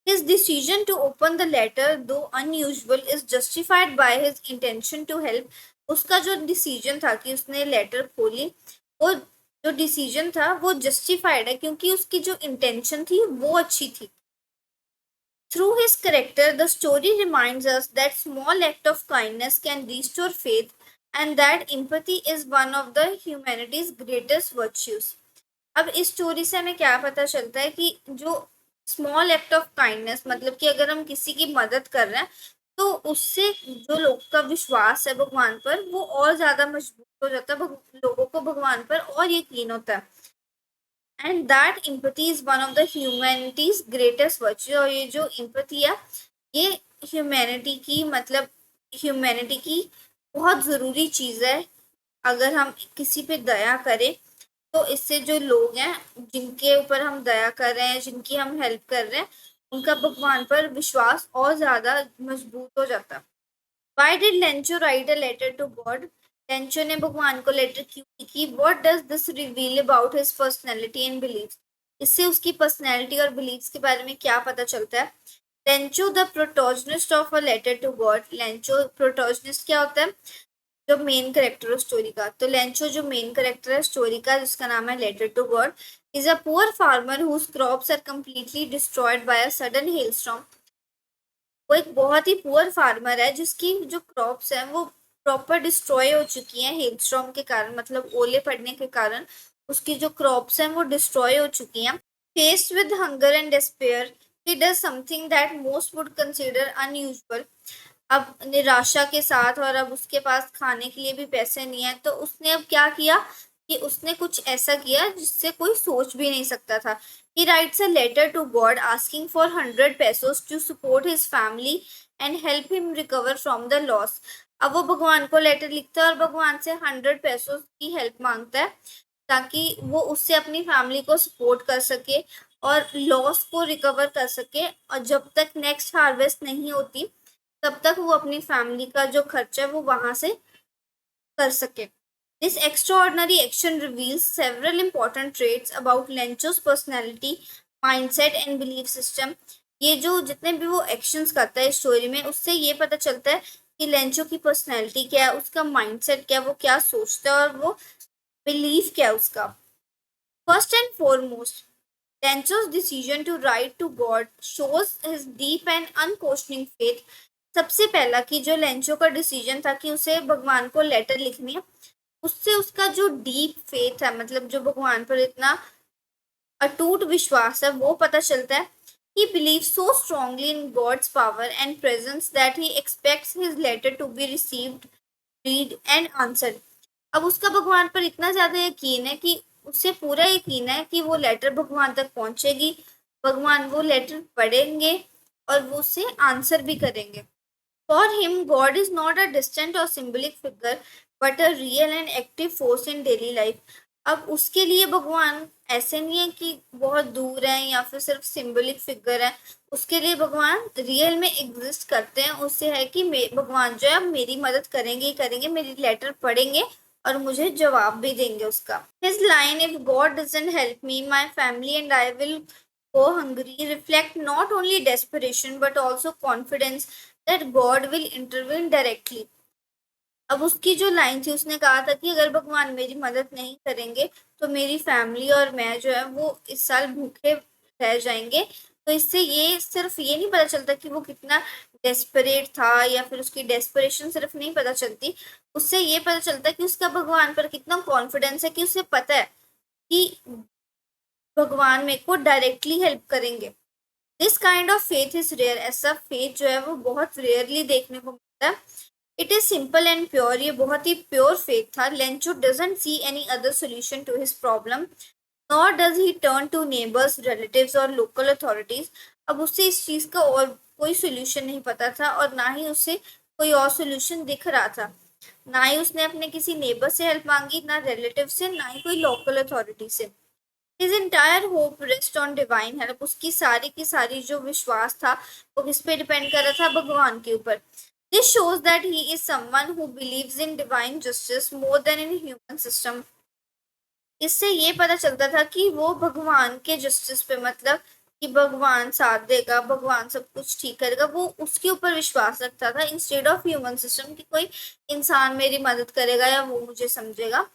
Speaker 1: His decision to open the letter, though unusual, is justified by his intention to help. उसका जो डिसीजन था कि उसने लेटर खोली, वो जो डिसीजन था वो जस्टिफाइड है क्योंकि उसकी जो इंटेंशन थी वो अच्छी थी। Through his character, the story reminds us that small act of kindness can restore faith and that empathy is one of the humanity's greatest virtues. अब इस स्टोरी से हमें क्या पता चलता है कि जो स्मॉल एक्ट ऑफ काइंडनेस, मतलब कि अगर हम किसी की मदद कर रहे हैं तो उससे जो लोग का विश्वास है भगवान पर वो और ज्यादा मजबूत हो जाता है, लोगों को भगवान पर और यकीन होता है। And that empathy is one of the humanities greatest virtue. और ये जो एम्पैथी है ये ह्यूमैनिटी की, मतलब ह्यूमैनिटी की बहुत जरूरी चीज है। अगर हम किसी पे दया करें तो इससे जो लोग हैं जिनके ऊपर हम दया कर रहे हैं, जिनकी हम हेल्प कर रहे हैं, उनका भगवान पर विश्वास और ज्यादा मजबूत हो जाता है। Why did Lencho write a letter to God? Lencho ने भगवान को लेटर क्यों लिखी? What does this reveal about his personality and beliefs? इससे उसकी पर्सनैलिटी और बिलीव्स के बारे में क्या पता चलता है? Lencho the protagonist of a letter to God. Lencho protagonist क्या होता है? जो मेन कैरेक्टर है स्टोरी का। तो लेंचो जो मेन कैरेक्टर है स्टोरी का जिसका नाम है letter to God is a poor farmer whose crops are completely destroyed by a sudden hailstorm. वो एक बहुत ही पुअर फार्मर है जिसकी जो क्रॉप्स हैं वो प्रॉपर डिस्ट्रॉय हो चुकी हैं हेलस्टॉर्म के कारण, मतलब ओले पड़ने के कारण उसकी जो क्रॉप्स हैं वो डिस्ट्रॉय हो चुकी हैं। Faced with hunger and despair, he does something that most would consider unusual. अब निराशा के साथ और अब उसके पास खाने के लिए भी पैसे नहीं है, तो उसने अब क्या किया कि उसने कुछ ऐसा किया जिससे कोई सोच भी नहीं सकता था। He writes a letter to God asking for 100 pesos to support his family and help him recover from the loss. अब वो भगवान को लेटर लिखता है और भगवान से 100 पैसों की हेल्प मांगता है ताकि वो उससे अपनी फैमिली को सपोर्ट कर सके और लॉस को रिकवर कर सके, और जब तक नेक्स्ट हार्वेस्ट नहीं होती तब तक वो अपनी फैमिली का जो खर्चा है वो वहां से कर सके। This extraordinary action reveals several important traits about Lencho's personality, mindset and belief system. ये जो जितने भी वो एक्शंस करता है स्टोरी में उससे ये पता चलता है कि लेंचो की पर्सनैलिटी क्या है, उसका माइंडसेट क्या है, वो क्या सोचता है और वो बिलीफ क्या है उसका। First and foremost, Lencho's decision to write to God shows his deep and unquestioning faith. सबसे पहला कि जो लेंचो का डिसीजन था कि उसे भगवान को लेटर लिखनी है, उससे उसका जो डीप फेथ है, मतलब जो भगवान पर इतना अटूट विश्वास है वो पता चलता है। He believes so strongly in God's power and presence that he expects his letter to be received, read and answered. अब उसका भगवान पर इतना ज्यादा यकीन है कि उसे पूरा यकीन है कि वो लेटर भगवान तक पहुंचेगी, भगवान वो लेटर पढ़ेंगे और वो उसे आंसर भी करेंगे। For him, God is not a distant or symbolic figure, but a real and active force in daily life. अब उसके लिए भगवान ऐसे नहीं है कि बहुत दूर है या फिर सिर्फ सिंबलिक फिगर है, उसके लिए भगवान रियल में एग्जिस्ट करते हैं। उससे है कि भगवान जो है मेरी मदद करेंगे ही करेंगे, मेरी लेटर पढ़ेंगे और मुझे जवाब भी देंगे उसका। His line, if God doesn't help me, my family and I will go hungry, reflect not only desperation but also confidence that God will intervene directly. अब उसकी जो लाइन थी उसने कहा था कि अगर भगवान मेरी मदद नहीं करेंगे तो मेरी फैमिली और मैं जो है वो इस साल भूखे रह जाएंगे। तो इससे ये सिर्फ ये नहीं पता चलता कि वो कितना डेस्परेट था या फिर उसकी डेस्परेशन सिर्फ नहीं पता चलती, उससे ये पता चलता कि उसका भगवान पर कितना कॉन्फिडेंस है कि उसे पता है कि भगवान मेरे को डायरेक्टली हेल्प करेंगे। This kind of faith is rare. ऐसा फेथ जो है वो बहुत रेयरली देखने को मिलता है। It is simple and pure. ये बहुत ही प्योर फेथ था। Lencho doesn't see any other solution to his problem, nor does he turn to neighbours, relatives और लोकल अथॉरिटीज। अब उससे इस चीज का और कोई सोल्यूशन नहीं पता था और ना ही उसे कोई और सोल्यूशन दिख रहा था। ना ही उसने अपने किसी नेबर से हेल्प मांगी, ना रिलेटिव से, ना ही कोई लोकल अथॉरिटी से। His entire hope rest on divine help. उसकी सारी की सारी जो विश्वास था वो किस पे डिपेंड कर रहा था? भगवान के ऊपर। This shows that he is someone who believes in divine justice more then in human system. इससे ये पता चलता था कि वो भगवान के जस्टिस पे, मतलब कि भगवान साथ देगा, भगवान सब कुछ ठीक करेगा, वो उसके ऊपर विश्वास रखता था इंस्टेड ऑफ ह्यूमन सिस्टम कि कोई इंसान मेरी मदद करेगा या वो मुझे समझेगा।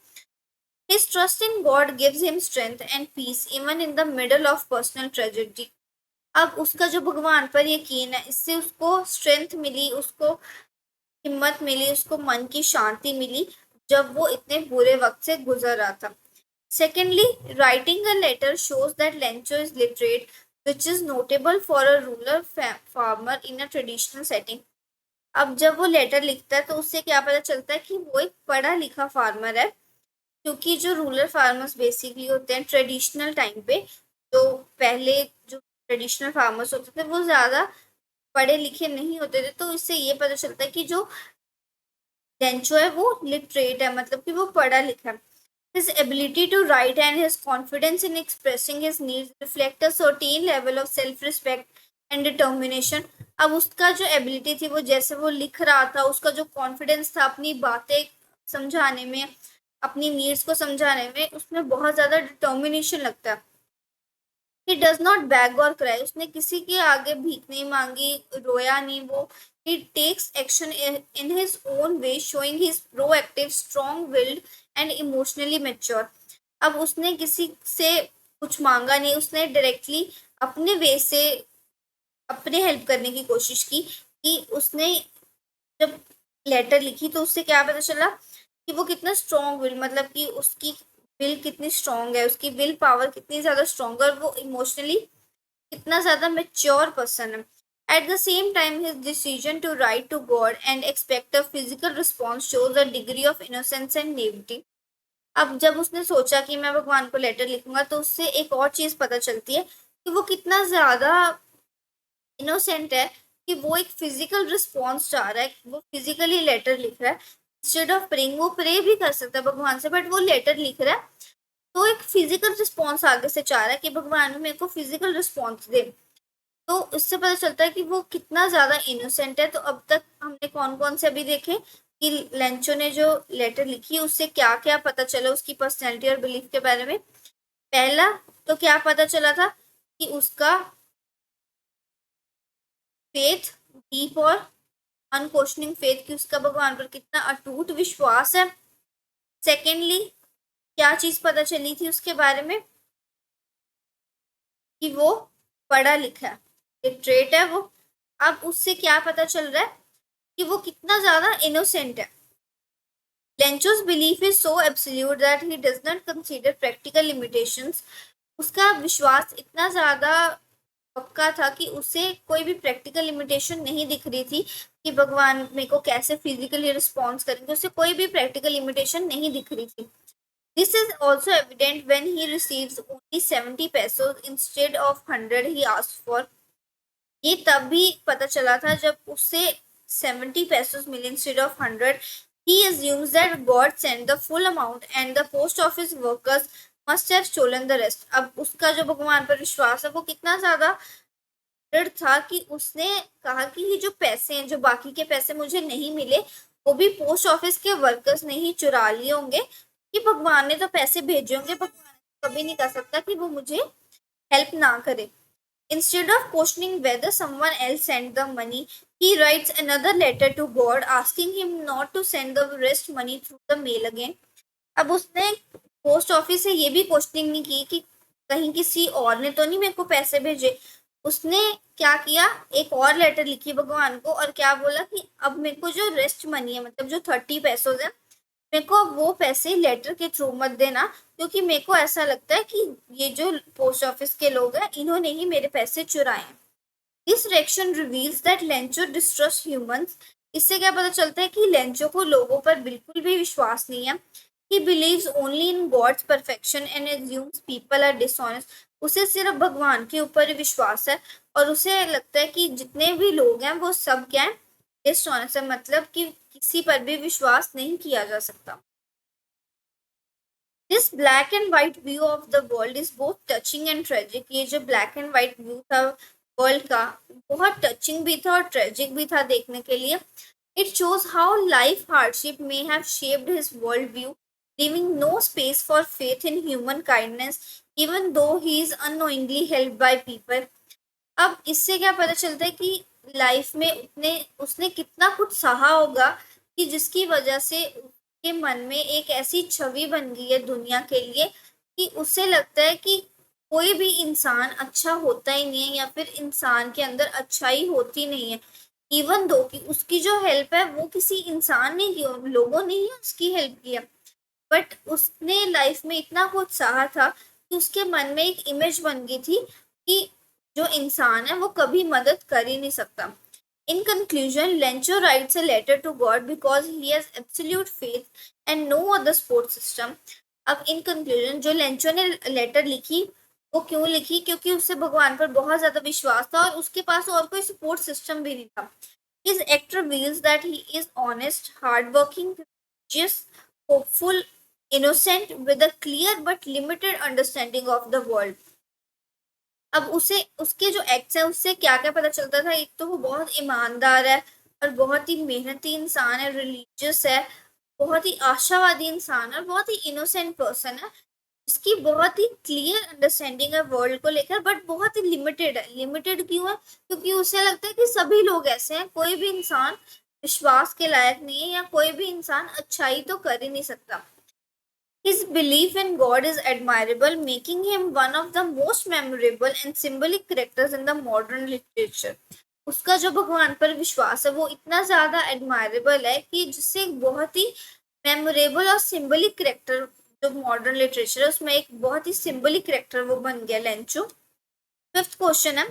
Speaker 1: His trust in God gives him strength and peace even in the middle of personal tragedy. अब उसका जो भगवान पर यकीन है, इससे उसको स्ट्रेंथ मिली, उसको हिम्मत मिली, उसको मन की शांति मिली जब वो इतने बुरे वक्त से गुजर रहा था। Secondly, writing a letter shows that Lencho is literate, which is notable for a rural farmer in a traditional setting. अब जब वो लेटर लिखता है तो उससे क्या पता चलता है कि वो एक पढ़ा लिखा फार्मर है, क्योंकि जो रूरल फार्मर्स बेसिकली होते हैं ट्रेडिशनल टाइम पे, जो पहले जो ट्रेडिशनल फार्मर्स होते थे वो ज्यादा पढ़े लिखे नहीं होते थे, तो इससे ये पता चलता है कि जो डेंचो है वो लिटरेट है, मतलब कि वो पढ़ा लिखा है। His ability to write and his confidence in expressing his needs reflect a certain level of self-respect and determination. अब उसका जो एबिलिटी थी, वो जैसे वो लिख रहा था, उसका जो कॉन्फिडेंस था अपनी बातें समझाने में, अपनी नीड्स को समझाने में, उसमें बहुत ज्यादा डिटर्मिनेशन लगता है। He does not beg or cry. उसने किसी के आगे भीख नहीं मांगी, रोया नहीं वो। He takes action in his own way, showing his proactive, strong-willed and emotionally mature. अब उसने किसी से कुछ मांगा नहीं, उसने डायरेक्टली अपने वे से अपने हेल्प करने की कोशिश की। कि उसने जब लेटर लिखी तो उससे क्या पता चला कि वो कितना स्ट्रॉन्ग विल, मतलब कि उसकी विल कितनी स्ट्रॉन्ग है, उसकी विल पावर कितनी ज्यादा स्ट्रॉन्ग है, और वो इमोशनली कितना ज्यादा मेच्योर पर्सन है। At the same time, his decision to write to God and expect a physical response shows a degree of innocence and naivety. अब जब उसने सोचा कि मैं भगवान को लेटर लिखूंगा, तो उससे एक और चीज पता चलती है कि वो कितना ज्यादा इनोसेंट है कि वो एक फिजिकल रिस्पॉन्स चाह रहा है, वो फिजिकली लेटर लिख रहा है। इंस्टेड ऑफ प्रेइंग, वो प्रे भी कर सकता है भगवान से, बट वो लेटर लिख रहा है तो एक फिजिकल रिस्पॉन्स आगे से चाह रहा है कि भगवान मेरे को फिजिकल रिस्पॉन्स दे। तो इससे पता चलता है कि वो कितना ज्यादा इनोसेंट है। तो अब तक हमने कौन कौन से अभी देखे कि लेंचो ने जो लेटर लिखी उससे क्या क्या पता चला उसकी पर्सनैलिटी और बिलीफ के बारे में। पहला तो क्या पता चला था कि उसका फेथ डीप और अनक्वेश्चनिंग फेथ, कि उसका भगवान पर कितना अटूट विश्वास है। सेकेंडली, क्या चीज पता चली थी उसके बारे में? कि वो पढ़ा लिखा है, लिटरेट है वो। अब उससे क्या पता चल रहा है कि वो कितना ज्यादा इनोसेंट है। Lencho's belief is so absolute that he does not consider practical limitations. उसका विश्वास इतना ज्यादा पक्का था कि उसे कोई भी प्रैक्टिकल लिमिटेशन नहीं दिख रही थी कि भगवान मेरे को कैसे फिजिकली रिस्पॉन्स करेंगे, उसे कोई भी प्रैक्टिकल लिमिटेशन नहीं दिख रही थी। This is also evident when he receives only 70 pesos instead of 100 he asked for. ये तब भी पता चला था जब उससे 70 pesos मिले instead of 100। He assumes that God sent the full amount and the post office workers must have stolen the rest. अब उसका जो भगवान पर विश्वास है वो कितना ज्यादा दृढ़ था कि उसने कहा कि ये जो पैसे हैं, जो बाकी के पैसे मुझे नहीं मिले, वो भी पोस्ट ऑफिस के वर्कर्स ने ही चुरा लिए होंगे, कि भगवान ने तो पैसे भेजे होंगे, भगवान कभी नहीं कर सकता कि वो मुझे हेल्प ना करे। Instead of questioning whether someone else sent the money, he writes another letter to God asking him not to send the rest money through the mail again. अब उसने पोस्ट ऑफिस से ये भी क्वेश्चनिंग नहीं की कि कहीं किसी और ने तो नहीं मेरे को पैसे भेजे। उसने क्या किया, एक और लेटर लिखी भगवान को और क्या बोला कि अब मेरे को जो रेस्ट मनी है, मतलब जो 30 पैसों है, मेरे को वो पैसे लेटर के थ्रू मत देना, क्योंकि मेरे को ऐसा लगता है कि ये जो पोस्ट ऑफिस के लोग हैं इन्होंने ही मेरे पैसे चुराए। This reaction reveals that Lencho distrust humans. इससे क्या पता चलता है कि लेंचो को लोगों पर बिल्कुल भी विश्वास नहीं है। He believes only in God's perfection and assumes people are dishonest. उसे सिर्फ भगवान के ऊपर ही विश्वास है और उसे लगता है कि जितने भी लोग हैं वो सब क्या है, डिसऑनेस्ट है, मतलब कि किसी पर भी विश्वास नहीं किया जा सकता. This black and white view of the world is both touching and tragic. ये जो ब्लैक एंड व्हाइट व्यू था वर्ल्ड का, बहुत टचिंग भी था और ट्रेजिक भी था देखने के लिए. It shows how life hardship may have shaped his world view, leaving no space for faith in human kindness even though he is unknowingly helped by people. अब इससे क्या पता चलता है कि लाइफ में उसने कितना कुछ सहा होगा कि जिसकी वजह से उसके मन में एक ऐसी छवि बन गई है दुनिया के लिए कि उसे लगता है कि कोई भी इंसान अच्छा होता ही नहीं है या फिर इंसान के अंदर अच्छाई होती नहीं है. इवन दो कि उसकी जो हेल्प है वो किसी इंसान ने की, लोगों ने ही उसकी हेल्प किया, बट उसने लाइफ में इतना कुछ सहा था कि उसके मन में एक इमेज बन गई थी कि जो इंसान है वो कभी मदद कर ही नहीं सकता. In conclusion, Lencho writes a letter to God because he has absolute faith and no other support system. अब in conclusion जो लेंचो ने लेटर लिखी वो क्यों लिखी, क्योंकि उससे भगवान पर बहुत ज्यादा विश्वास था और उसके पास और कोई सपोर्ट सिस्टम भी नहीं था. His act reveals that he is honest, hardworking, just hopeful, innocent, with a clear but limited understanding of the world. अब उसे उसके जो एक्ट्स है उससे क्या क्या पता चलता था, एक तो वो बहुत ईमानदार है और बहुत ही मेहनती इंसान है, रिलीजियस है, बहुत ही आशावादी इंसान है, बहुत ही इनोसेंट पर्सन है, इसकी बहुत ही क्लियर अंडरस्टैंडिंग है वर्ल्ड को लेकर, बट बहुत ही लिमिटेड है. लिमिटेड क्यों है, क्योंकि उसे लगता है कि सभी लोग ऐसे हैं, कोई भी इंसान विश्वास के लायक नहीं है या कोई भी इंसान अच्छाई तो कर ही नहीं सकता. His belief in God is admirable, making him one of the most memorable and symbolic characters in the modern literature. उसका जो भगवान पर विश्वास है वो इतना ज्यादा एडमायरेबल है कि जिससे एक बहुत ही मेमोरेबल और सिंबलिक करेक्टर जो मॉडर्न लिटरेचर है उसमें एक बहुत ही सिंबलिक करेक्टर वो बन गया लेंचो. फिफ्थ क्वेश्चन है,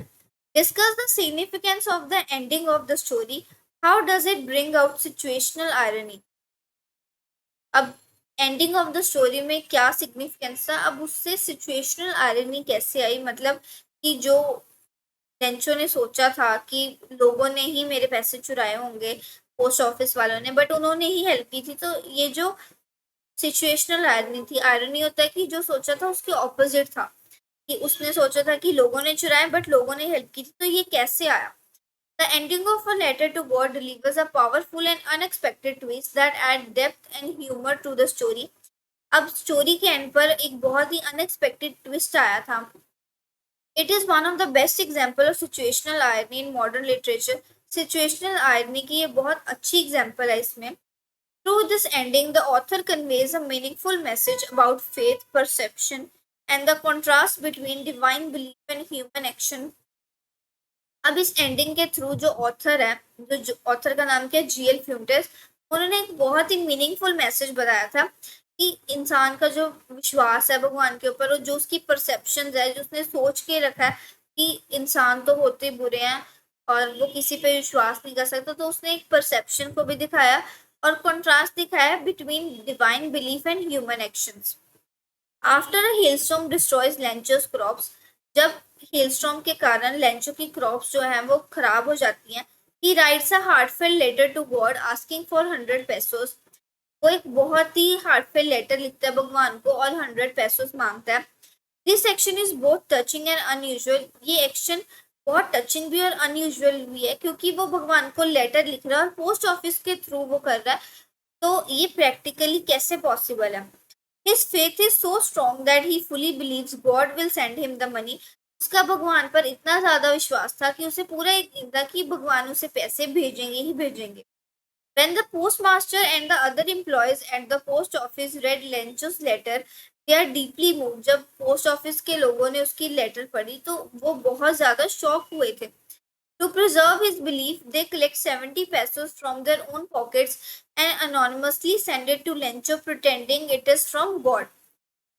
Speaker 1: discuss the significance of the ending of the story. How does it bring out situational irony. अब एंडिंग ऑफ द स्टोरी में क्या सिग्निफिकेंस था, अब उससे सिचुएशनल आयरनी कैसे आई, मतलब कि जो लेंचो ने सोचा था कि लोगों ने ही मेरे पैसे चुराए होंगे, पोस्ट ऑफिस वालों ने, बट उन्होंने ही हेल्प की थी. तो ये जो सिचुएशनल आयरनी थी, आयरनी होता है कि जो सोचा था उसके ऑपोजिट था, कि उसने सोचा था कि लोगों ने चुराए बट लोगों ने हेल्प की थी. तो ये कैसे आया. The ending of A Letter to God delivers a powerful and unexpected twist that add depth and humor to the story. अब स्टोरी के एंड पर एक बहुत ही अनएक्सपेक्टेड ट्विस्ट आया था. It is one of the best example of situational irony in modern literature. Situational irony की ये बहुत अच्छी एग्जाम्पल है इसमें. Through this ending, the author conveys a meaningful message about faith, perception, and the contrast between divine belief and human action. अब इस ending के through जो ऑथर है, जो ऑथर का नाम क्या है, जीएल फ्यूंटेस, उन्होंने एक बहुत ही मीनिंगफुल मैसेज बताया था कि इंसान का जो विश्वास है भगवान के ऊपर और जो उसकी परसेप्शन है, जो उसने सोच के रखा है कि इंसान तो होते बुरे हैं और वो किसी पे विश्वास नहीं कर सकता, तो उसने एक परसेप्शन को भी दिखाया और कंट्रास्ट दिखाया between divine belief and human actions. After a hailstorm destroys Lencho's crops, जब हेलस्टॉर्म के कारण लेंचो की क्रॉप्स जो है वो खराब हो जाती हैं, he writes a heartfelt letter to God asking for 100 pesos. वो एक बहुत ही हार्टफेल लेटर लिखता है भगवान को और 100 pesos मांगता है. This action is both touching and unusual. ये एक्शन बहुत टचिंग भी और अनयूजुअल भी है क्योंकि वो भगवान को लेटर लिख रहा है और पोस्ट ऑफिस के थ्रू वो कर रहा है, तो ये प्रैक्टिकली कैसे पॉसिबल है. His faith is so strong that he fully believes God will send him the money. उसका भगवान पर इतना ज्यादा विश्वास था कि उसे पूरा यकीन था कि भगवान उसे पैसे भेजेंगे ही भेजेंगे. When the postmaster and the other employees at the post office read Lencho's letter, they are deeply moved. जब पोस्ट ऑफिस के लोगों ने उसकी लेटर पढ़ी तो वो बहुत ज्यादा शॉक हुए थे. To preserve his belief, they collect 70 pesos from their own pockets and anonymously send it to Lencho pretending it is from God.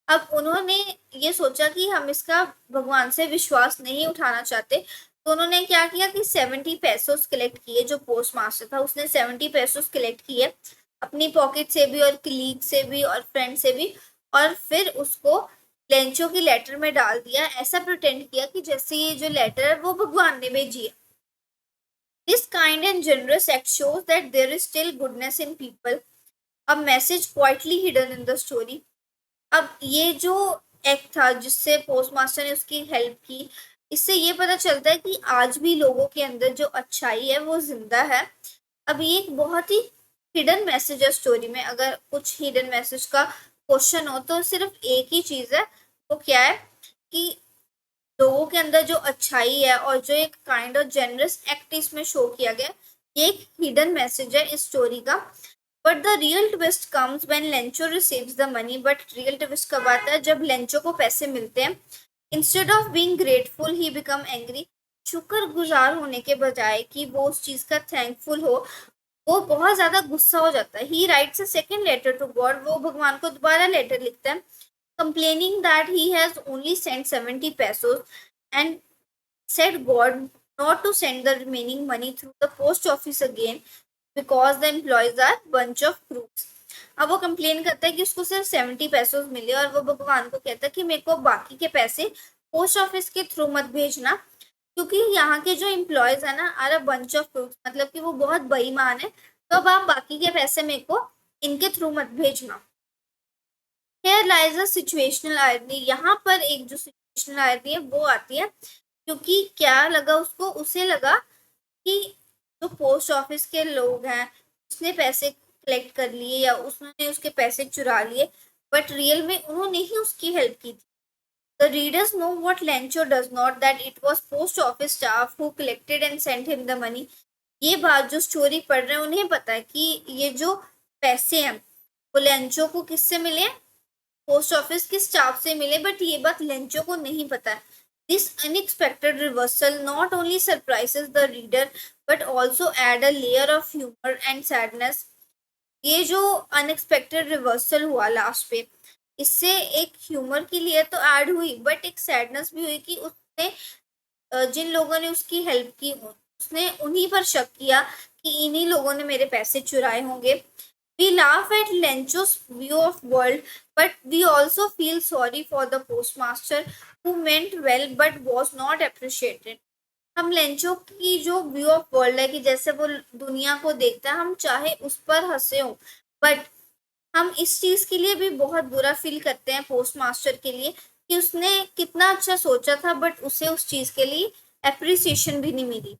Speaker 1: अब उन्होंने ये सोचा कि हम इसका भगवान से विश्वास नहीं उठाना चाहते, तो उन्होंने क्या किया कि 70 pesos कलेक्ट किए. जो पोस्ट मास्टर था उसने 70 pesos कलेक्ट किए अपनी पॉकेट से भी और कलीग से भी और फ्रेंड से भी, और फिर उसको लेंचो की लेटर में डाल दिया, ऐसा प्रिटेंड किया कि जैसे ये जो लेटर है वो भगवान ने भेजी है। This kind and generous act shows that there is still goodness in people, a message quietly hidden in the story. अब ये जो एक्ट था जिससे पोस्टमास्टर ने उसकी हेल्प की, इससे ये पता चलता है कि आज भी लोगों के अंदर जो अच्छाई है वो जिंदा है। अब ये एक बहुत ही हिडन मैसेज है स्टोरी में। अगर कुछ हिडन मैसेज का क्वेश्चन हो तो सिर्फ एक ही चीज है, वो क्या है कि लोगों के अंदर जो अच्छाई है और जो एक काइंड ऑफ जेनरस एक्ट इसमें शो किया गया, ये एक हिडन मैसेज है इस स्टोरी का। But the real twist comes when Lencho receives the money. But real twist कब आता है? जब लेंचो को पैसे मिलते हैं। Instead of being grateful he become angry. शुक्रगुजार होने के बजाय कि वो उस चीज का थैंकफुल हो, वो बहुत ज्यादा गुस्सा हो जाता है। He writes a second letter to God. वो भगवान को दोबारा लेटर लिखता है, complaining that he has only sent 70 pesos and said God not to send the remaining money through the post office again because the employees are bunch of crooks। अब वो complain करता है कि उसको सिर्फ 70 पैसों मिले और वो भगवान को कहता है कि मेरे को बाकी के पैसे पोस्ट ऑफिस के थ्रू मत भेजना, क्योंकि यहाँ के जो एम्प्लॉयज है ना are a bunch of crooks, मतलब कि वो बहुत बेईमान है। तो अब आप बाकी के पैसे मेरे को इनके थ्रू मत भेजना। Here lies a situational irony। यहाँ पर एक जो situational irony है वो आती है, क्योंकि क्या लगा उसको, उसे लगा कि जो पोस्ट ऑफिस के लोग हैं उसने पैसे कलेक्ट कर लिए या उसने उसके पैसे चुरा लिए, बट रियल में उन्होंने ही उसकी हेल्प की थी। The readers know what Lencho does not, that it was post office staff who collected and sent him the money। ये बात जो स्टोरी पढ़ रहे हैं उन्हें पता है कि ये जो पैसे हैं वो लेंचो को किससे मिले, पोस्ट ऑफिस के स्टाफ से मिले, बट ये बात लेंचो को नहीं पता। This unexpected reversal not only surprises the reader but also add a layer of humour and sadness. ये जो अनएक्सपेक्टेड रिवर्सल हुआ लास्ट पे, इससे एक ह्यूमर की लेयर तो ऐड हुई, बट एक सैडनेस भी हुई कि उसने जिन लोगों ने उसकी हेल्प की उसने उन्हीं पर शक किया कि इन्हीं लोगों ने मेरे पैसे चुराए होंगे। We laugh at Lencho's view of world, but we also feel sorry for the postmaster who meant well but was not appreciated। हम लेंचो की जो व्यू ऑफ वर्ल्ड है कि जैसे वो दुनिया को देखता है, हम चाहे उस पर हंसे हो, बट हम इस चीज के लिए भी बहुत बुरा फील करते हैं पोस्टमास्टर के लिए कि उसने कितना अच्छा सोचा था बट उसे उस चीज के लिए एप्रिसिएशन भी नहीं मिली।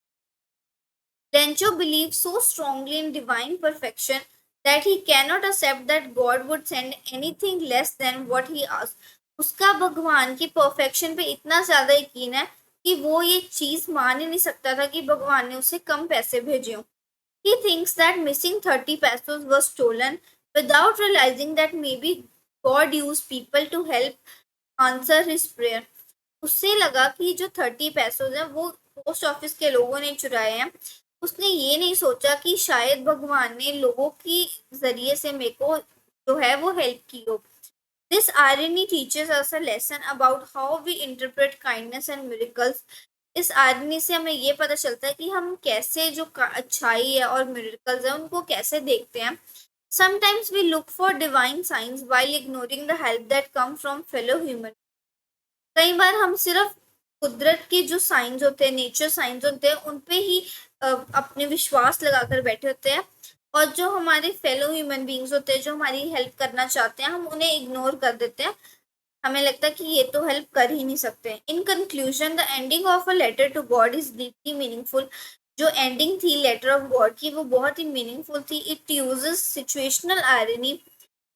Speaker 1: Lencho believes so strongly in divine perfection that he cannot accept that God would send anything less than what he asked। उसका भगवान की परफेक्शन पे इतना ज्यादा यकीन है कि वो ये चीज मान ही नहीं सकता था कि भगवान ने उसे कम पैसे भेजे हों। He thinks that missing 30 pesos was stolen without realizing that maybe God used people to help answer his prayer। उससे लगा कि जो 30 पैसों है वो पोस्ट ऑफिस के लोगों ने चुराए हैं। उसने ये नहीं सोचा कि शायद भगवान ने लोगों की जरिए से मेरे को जो है वो हेल्प की हो। This irony teaches us a lesson about how we interpret kindness and miracles। इस irony से हमें ये पता चलता है कि हम कैसे जो अच्छाई है और miracles है उनको कैसे देखते हैं। Sometimes we look for divine signs while ignoring the help that come from fellow human। कई बार हम सिर्फ कुदरत के जो साइंस होते हैं, नेचर साइंस होते हैं, उन पे ही अपने विश्वास लगाकर बैठे होते हैं, और जो हमारे फेलो ह्यूमन बींग्स होते हैं जो हमारी हेल्प करना चाहते हैं हम उन्हें इग्नोर कर देते हैं। हमें लगता है कि ये तो हेल्प कर ही नहीं सकते। In conclusion the ending of a letter to God is deeply meaningful. जो एंडिंग थी लेटर ऑफ गॉड की वो बहुत ही मीनिंगफुल थी। It uses situational irony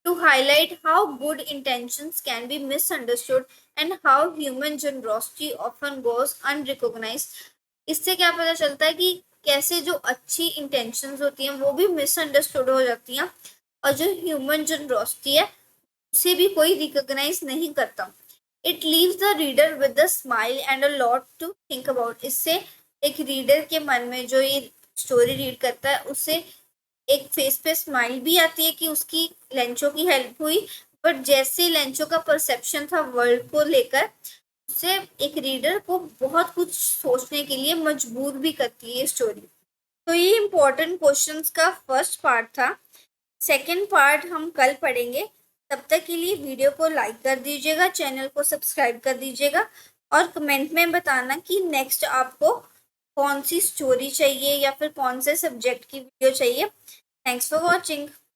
Speaker 1: to highlight how good intentions can be misunderstood and how human generosity often goes unrecognized। इससे क्या पता चलता है कि कैसे जो अच्छी इंटेंशंस होती हैं वो भी मिसअंडरस्टूड हो जाती हैं, और जो ह्यूमन जनरोसिटी है उसे भी कोई रिकॉग्नाइज नहीं करता। It leaves the reader with a smile and a lot to think about. इससे एक रीडर के मन में जो ये स्टोरी रीड करता है उसे एक फेस पे स्माइल भी आती है कि उसकी लेंचो की हेल्प हुई, बट जैसे लेंचो का परसेप्शन था वर्ल्ड को लेकर उससे एक रीडर को बहुत कुछ सोचने के लिए मजबूर भी करती है ये स्टोरी। तो ये इम्पोर्टेंट क्वेश्चंस का फर्स्ट पार्ट था। सेकेंड पार्ट हम कल पढ़ेंगे। तब तक के लिए वीडियो को लाइक कर दीजिएगा, चैनल को सब्सक्राइब कर दीजिएगा और कमेंट में बताना कि नेक्स्ट आपको कौन सी स्टोरी चाहिए या फिर कौन से सब्जेक्ट की वीडियो चाहिए। Thanks for watching.